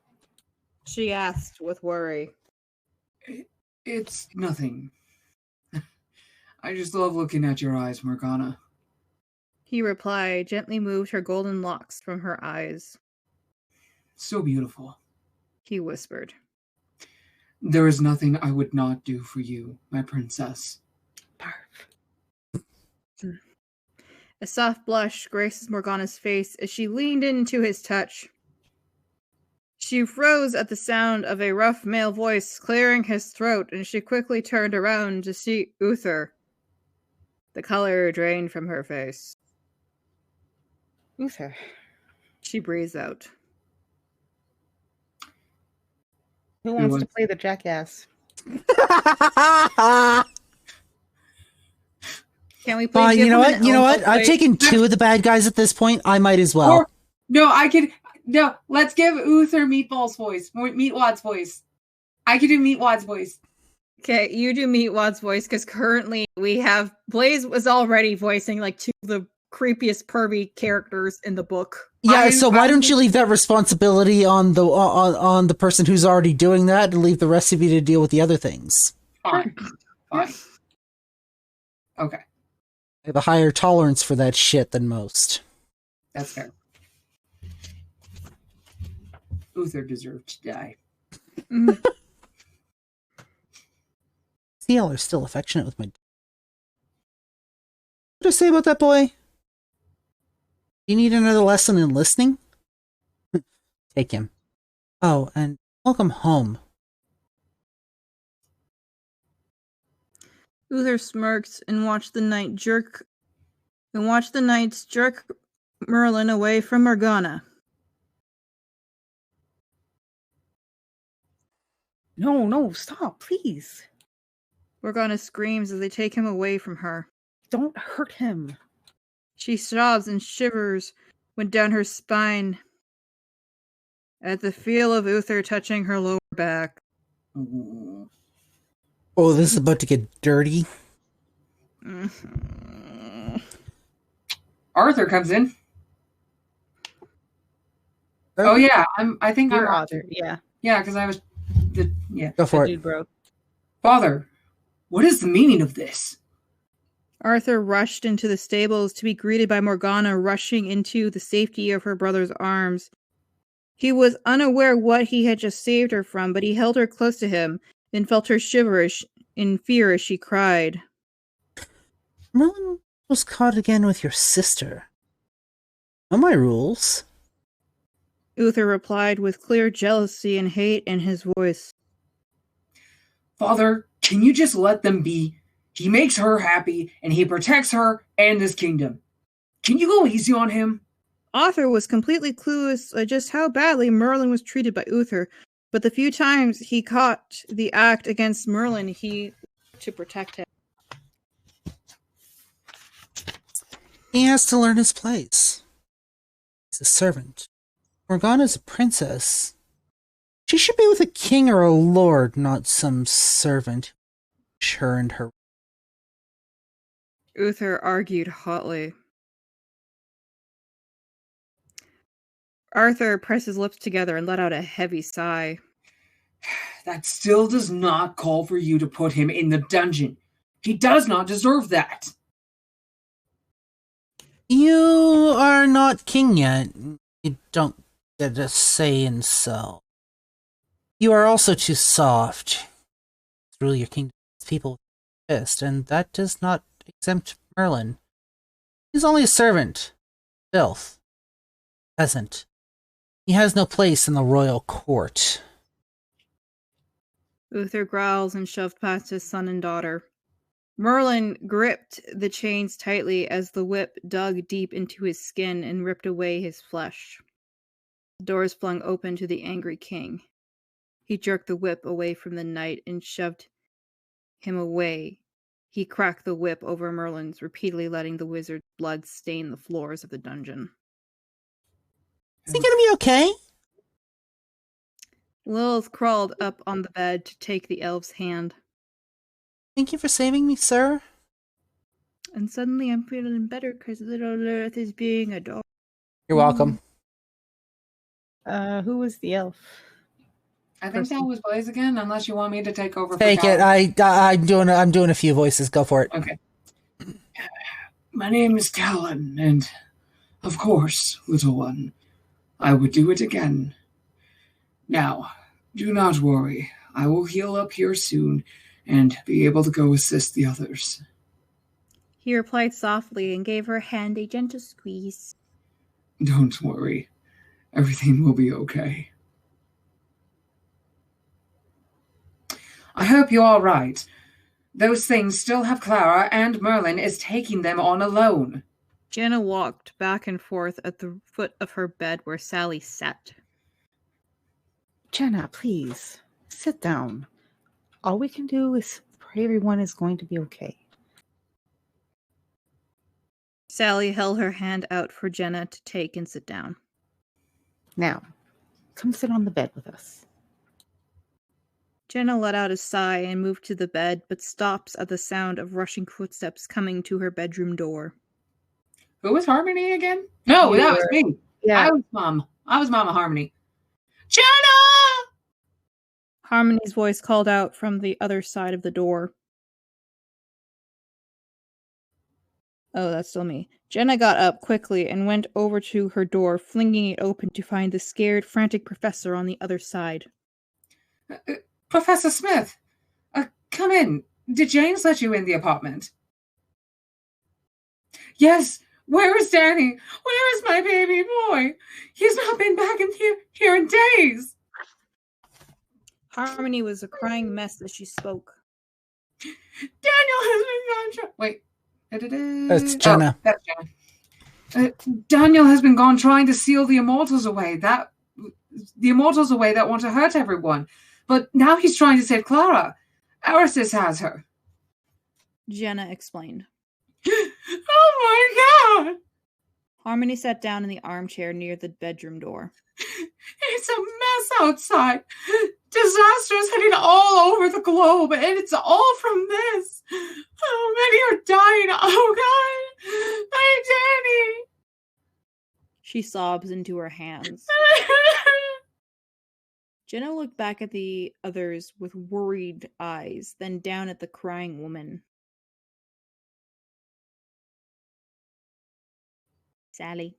She asked with worry. It's nothing. I just love looking at your eyes, Morgana. He replied, gently moved her golden locks from her eyes. So beautiful. He whispered. There is nothing I would not do for you, my princess. A soft blush graces Morgana's face as she leaned into his touch. She froze at the sound of a rough male voice clearing his throat, and she quickly turned around to see Uther. The color drained from her face. Uther. She breathes out. Who wants to play the jackass? Can we please you know what? You know what? I've taken 2 of the bad guys at this point. I might as well. No, let's give Uther Meatball's voice. Meatwad's voice. I could do Meatwad's voice. Okay, you do Meatwad's voice, because currently we have... Blaze was already voicing like 2 of the creepiest pervy characters in the book. Yeah, so why don't you leave that responsibility on the person who's already doing that, and leave the rest of you to deal with the other things? Fine. Okay. I have a higher tolerance for that shit than most. That's fair. Uther deserved to die. See, y'all are still affectionate with my... What did I say about that boy? You need another lesson in listening? Take him. Oh, and welcome home. Uther smirked and watched the knights jerk Merlin away from Morgana. No, stop, please. Morgana screams as they take him away from her. Don't hurt him. She sobs and shivers went down her spine at the feel of Uther touching her lower back. Oh, this is about to get dirty. Arthur comes in. Oh yeah, I think You're I'm Arthur. Yeah. Yeah, because I was. Go for it, dude, bro. Father, what is the meaning of this? Arthur rushed into the stables to be greeted by Morgana rushing into the safety of her brother's arms. He was unaware what he had just saved her from, but he held her close to him and felt her shiver in fear as she cried. Merlin was caught again with your sister. Know my rules. Uther replied with clear jealousy and hate in his voice. Father, can you just let them be? He makes her happy, and he protects her and this kingdom. Can you go easy on him? Arthur was completely clueless just how badly Merlin was treated by Uther, but the few times he caught the act against Merlin, he to protect him. He has to learn his place. He's a servant. Morgana's a princess. She should be with a king or a lord, not some servant. Her and her. Uther argued hotly. Arthur pressed his lips together and let out a heavy sigh. That still does not call for you to put him in the dungeon. He does not deserve that. You are not king yet. You don't get a say in so. You are also too soft to rule your kingdom's people with a fist, and that does not exempt Merlin. He's only a servant. Filth. Peasant. He has no place in the royal court. Uther growls and shoved past his son and daughter. Merlin gripped the chains tightly as the whip dug deep into his skin and ripped away his flesh. The doors flung open to the angry king. He jerked the whip away from the knight and shoved him away. He cracked the whip over Merlin's, repeatedly letting the wizard's blood stain the floors of the dungeon. Is he gonna be okay? Lilith crawled up on the bed to take the elf's hand. Thank you for saving me, sir. And suddenly I'm feeling better because little Earth is being adored. You're welcome. Who was the elf? I think that was Blaze again, unless you want me to take over. Take it. I'm doing a few voices. Go for it. Okay. My name is Callan, and of course, little one, I would do it again. Now, do not worry. I will heal up here soon and be able to go assist the others. He replied softly and gave her hand a gentle squeeze. Don't worry. Everything will be okay. I hope you're all right. Those things still have Clara, and Merlin is taking them on alone. Jenna walked back and forth at the foot of her bed where Sally sat. Jenna, please, sit down. All we can do is pray everyone is going to be okay. Sally held her hand out for Jenna to take and sit down. Now, come sit on the bed with us. Jenna let out a sigh and moved to the bed, but stops at the sound of rushing footsteps coming to her bedroom door. Who was Harmony again? No, that was me. Yeah. I was Mama Harmony. Jenna! Harmony's voice called out from the other side of the door. Oh, that's still me. Jenna got up quickly and went over to her door, flinging it open to find the scared, frantic professor on the other side. Professor Smith, come in. Did James let you in the apartment? Yes. Where is Danny? Where is my baby boy? He's not been back in here in days. Harmony was a crying mess as she spoke. Daniel has been gone. Wait. It's Jenna. Oh, that's Jenna. Daniel has been gone trying to seal the immortals away. The immortals away that want to hurt everyone. But now he's trying to save Clara. Arisis has her. Jenna explained. Oh my god! Harmony sat down in the armchair near the bedroom door. It's a mess outside. Disasters heading all over the globe, and it's all from this. Oh, many are dying. Oh god! My Danny! She sobs into her hands. Jenna looked back at the others with worried eyes, then down at the crying woman. Sally.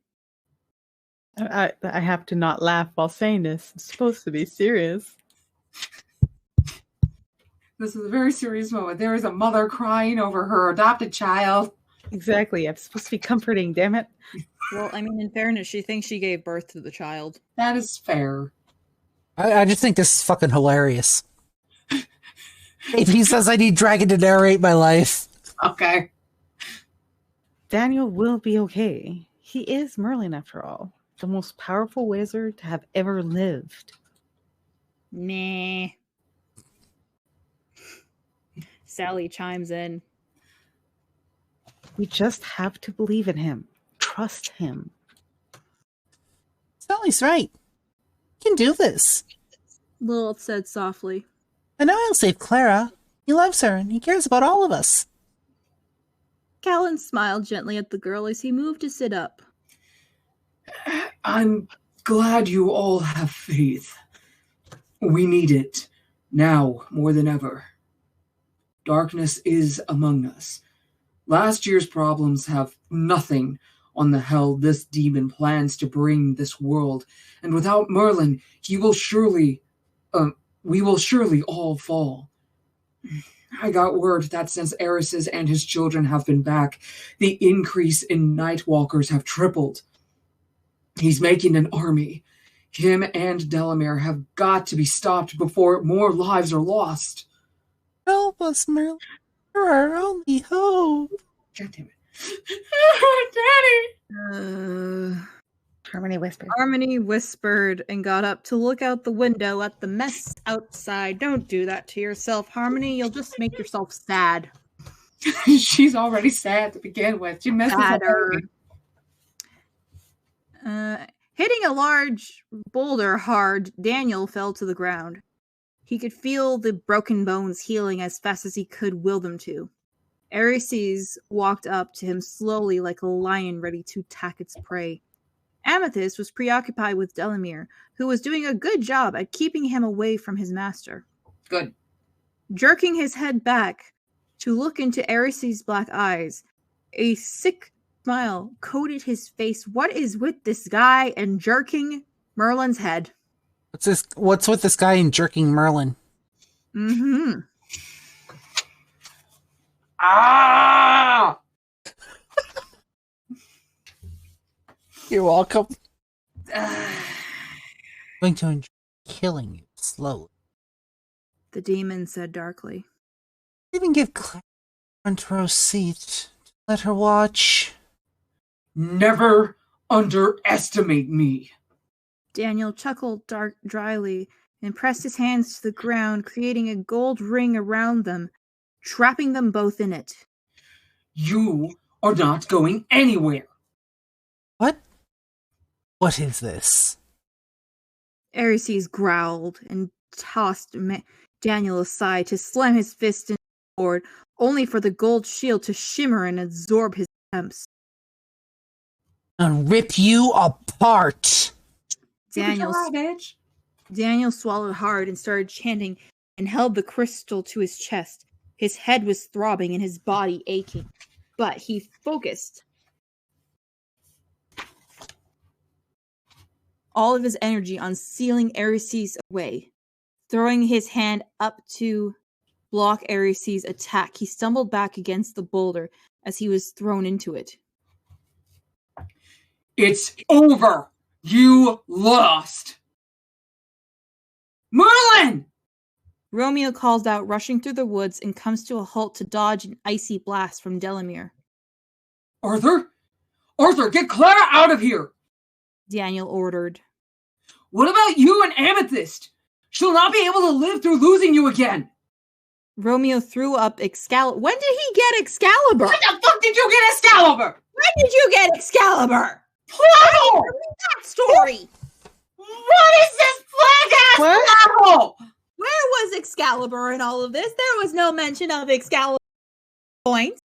I have to not laugh while saying this. It's supposed to be serious. This is a very serious moment. There is a mother crying over her adopted child. Exactly. I'm supposed to be comforting, damn it. Well, I mean, in fairness, she thinks she gave birth to the child. That is fair. I just think this is fucking hilarious. If he says I need Dragon to narrate my life. Okay. Daniel will be okay. He is Merlin, after all. The most powerful wizard to have ever lived. Nah. Sally chimes in. We just have to believe in him. Trust him. Sally's right. You can do this. Lilith said softly. I know he'll save Clara. He loves her and he cares about all of us. Callan smiled gently at the girl as he moved to sit up. I'm glad you all have faith. We need it, now more than ever. Darkness is among us. Last year's problems have nothing on the hell this demon plans to bring this world, and without Merlin, we will surely all fall. I got word that since Arisis and his children have been back, the increase in Nightwalkers have tripled. He's making an army. Him and Delamere have got to be stopped before more lives are lost. Help us, Merlin. You're our only hope. God damn it. Daddy! Harmony whispered. Harmony whispered and got up to look out the window at the mess outside. Don't do that to yourself, Harmony. You'll just make yourself sad. She's already sad to begin with. She misses her. Hitting a large boulder hard, Daniel fell to the ground. He could feel the broken bones healing as fast as he could will them to. Arises walked up to him slowly like a lion ready to attack its prey. Amethyst was preoccupied with Delamere, who was doing a good job at keeping him away from his master. Good. Jerking his head back to look into Arises' black eyes, A sick smile coated his face. What is with this guy and jerking Merlin's head? What's with this guy and jerking Merlin? Mm-hmm. Ah! You're welcome. Going to enjoy killing you slowly. The demon said darkly. Even give Claire a front row seat to let her watch. Never underestimate me. Daniel chuckled dryly and pressed his hands to the ground, creating a gold ring around them, trapping them both in it. You are not going anywhere. What? What is this? Arises growled and tossed Daniel aside to slam his fist into the board, only for the gold shield to shimmer and absorb his attempts. And rip you apart! Daniel swallowed hard and started chanting and held the crystal to his chest. His head was throbbing and his body aching, but he focused all of his energy on sealing Arises away. Throwing his hand up to block Arises' attack, he stumbled back against the boulder as he was thrown into it. It's over. You lost. Merlin! Romeo calls out, rushing through the woods, and comes to a halt to dodge an icy blast from Delamere. Arthur? Arthur, get Clara out of here! Daniel ordered. What about you and Amethyst? She'll not be able to live through losing you again. Romeo threw up Excalibur. When did he get Excalibur? When the fuck did you get Excalibur? When did you get Excalibur? Plaggle! That story! What is this flag-ass Plaggle? Where was Excalibur in all of this? There was no mention of Excalibur points.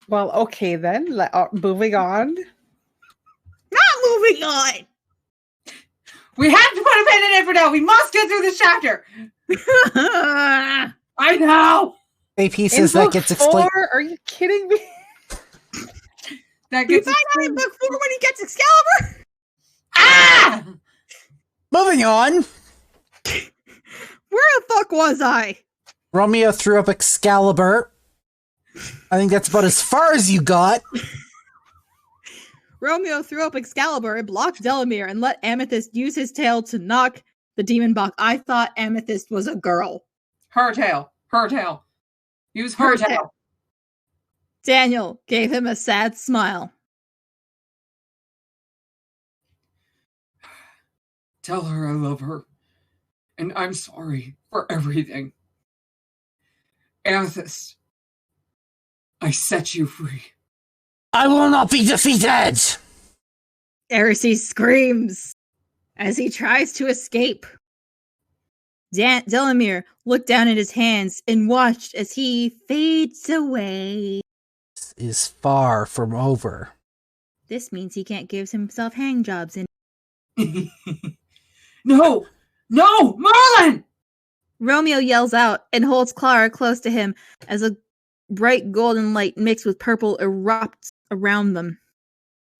Well, okay then. Moving on. Not moving on! We have to put a pin in it for now. We must get through this chapter. I know. AP says that gets explained. Are you kidding me? That gets you find out in book 4 when he gets Excalibur? Ah! Moving on. Where the fuck was I? Romeo threw up Excalibur. I think that's about as far as you got. Romeo threw up Excalibur and blocked Delamere and let Amethyst use his tail to knock the demon back. I thought Amethyst was a girl. Her tail. Her tail. Use her tail. Daniel gave him a sad smile. Tell her I love her. And I'm sorry for everything. Amethyst, I set you free. I will not be defeated! Arises screams as he tries to escape. Delamere looked down at his hands and watched as he fades away. This is far from over. This means he can't give himself hang jobs in. No! No! Merlin! Romeo yells out and holds Clara close to him as a bright golden light mixed with purple erupts around them.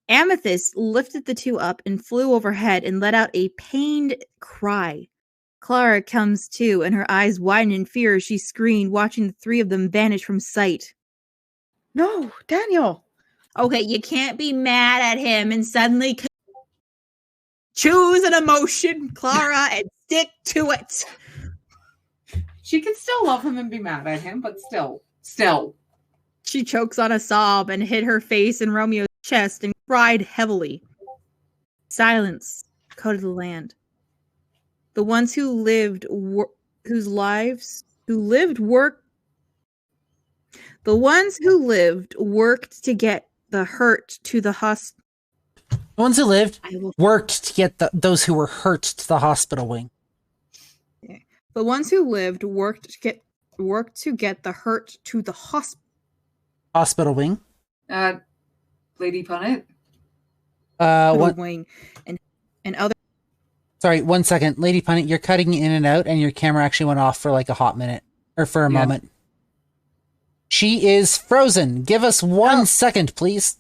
Amethyst lifted the two up and flew overhead and let out a pained cry. Clara comes to, and her eyes widen in fear as she screamed, watching the three of them vanish from sight. No, Daniel. Okay, you can't be mad at him and suddenly choose an emotion, Clara, and stick to it. She can still love him and be mad at him, but still. She chokes on a sob and hid her face in Romeo's chest and cried heavily. Silence coated the land. The ones who lived, worked to get the hurt to the hospital. The ones who lived worked to get those who were hurt to the hospital wing. The ones who lived worked to get the hurt to the hospital wing. Lady Punit? What wing and other. Sorry, 1 second. Lady Punit, you're cutting in and out, and your camera actually went off for like a hot minute. Or for a moment. She is frozen. Give us 1 second, please.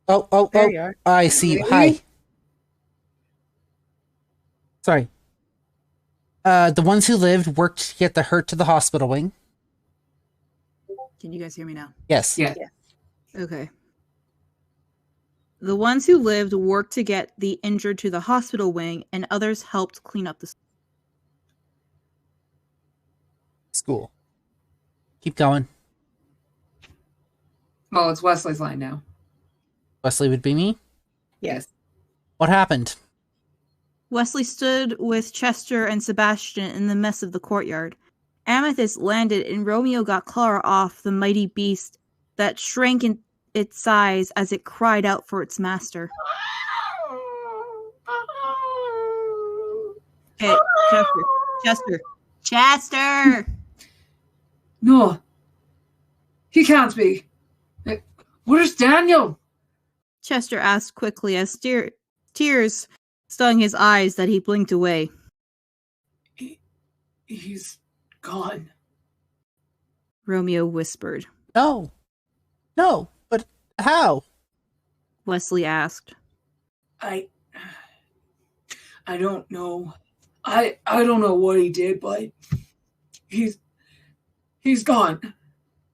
Oh, There you are. I see you. Hi. Sorry. The ones who lived worked to get the hurt to the hospital wing. Can you guys hear me now? Yes. Yeah. Okay. The ones who lived worked to get the injured to the hospital wing, and others helped clean up the School. Keep going. Well, it's Wesley's line now. Wesley would be me. Yes. What happened? Wesley stood with Chester and Sebastian in the mess of the courtyard. Amethyst landed and Romeo got Clara off the mighty beast that shrank in its size as it cried out for its master. Hey, Chester! No. He can't be. Where's Daniel? Chester asked quickly as tears stung his eyes that he blinked away. He's gone. Romeo whispered. No, but how? Wesley asked. I don't know. I don't know what he did, but he's gone.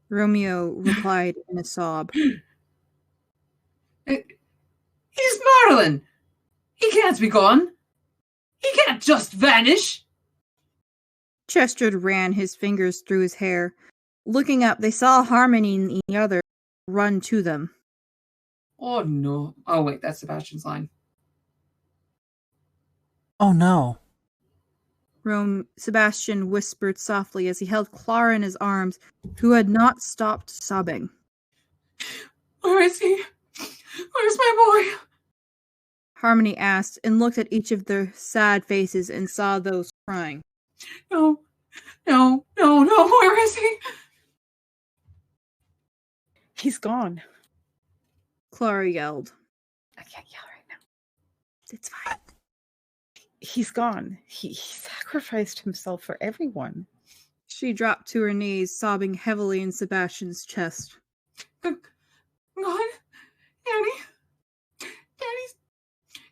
Romeo replied in a sob. He's Merlin. He can't be gone. He can't just vanish. Chester ran his fingers through his hair. Looking up, they saw Harmony and the other run to them. Oh no. Oh wait, that's Sebastian's line. Oh no. Sebastian whispered softly as he held Clara in his arms, who had not stopped sobbing. Where is he? Where's my boy? Harmony asked and looked at each of their sad faces and saw those crying. No. Where is he? He's gone. Clara yelled. I can't yell right now. It's fine. He's gone. He sacrificed himself for everyone. She dropped to her knees, sobbing heavily in Sebastian's chest. Gone?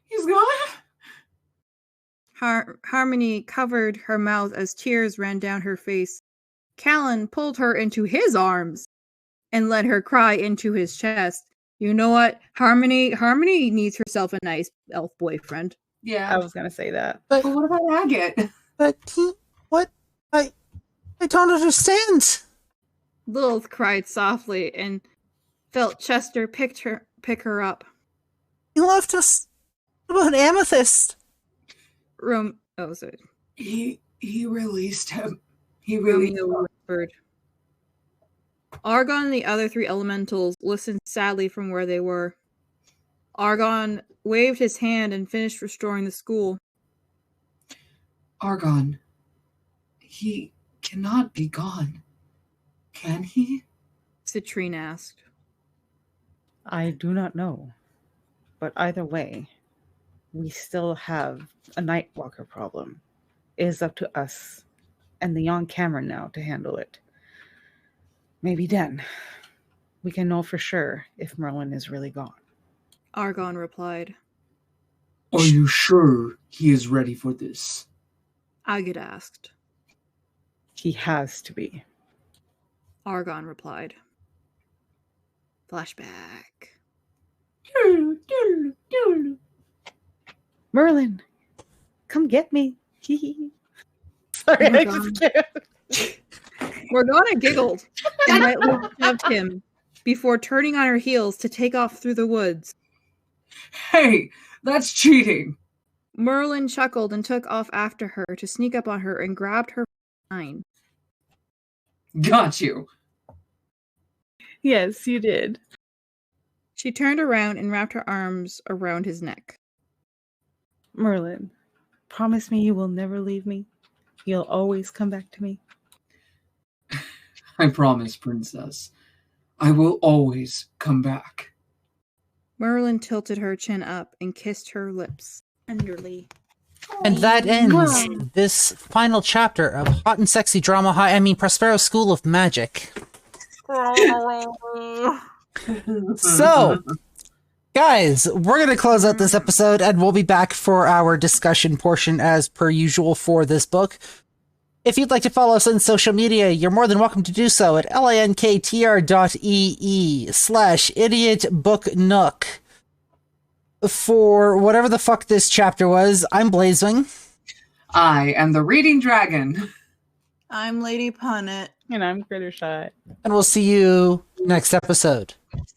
He's gone? Harmony covered her mouth as tears ran down her face. Callan pulled her into his arms and let her cry into his chest. You know what? Harmony needs herself a nice elf boyfriend. Yeah. I was going to say that. But what about Agate? But what? I don't understand. Lilith cried softly and felt Chester pick her up. He left us. What about Amethyst? Sorry. He released him. Romeo whispered. Argon and the other three elementals listened sadly from where they were. Argon waved his hand and finished restoring the school. Argon, he cannot be gone. Can he? Citrine asked. I do not know. But either way, we still have a Nightwalker problem. It is up to us and the on-camera now to handle it. Maybe then we can know for sure if Merlin is really gone. Argon replied. Are you sure he is ready for this? Agate asked. He has to be. Argon replied. Flashback. Merlin, come get me. Sorry, I just can't. Morgana giggled and lightly shoved him before turning on her heels to take off through the woods. Hey, that's cheating. Merlin chuckled and took off after her to sneak up on her and grabbed her behind. Got you. Yes, you did. She turned around and wrapped her arms around his neck. Merlin, promise me you will never leave me. You'll always come back to me. I promise, Princess. I will always come back. Merlin tilted her chin up and kissed her lips tenderly. And that ends this final chapter of Hot and Sexy Drama Prospero School of Magic. So, guys, we're going to close out this episode and we'll be back for our discussion portion as per usual for this book. If you'd like to follow us on social media, you're more than welcome to do so at linktr.ee/Idiot Book Nook. For whatever the fuck this chapter was, I'm Blazewing. I am the Reading Dragon. I'm Lady Punit. And I'm Critter Shy. And we'll see you next episode.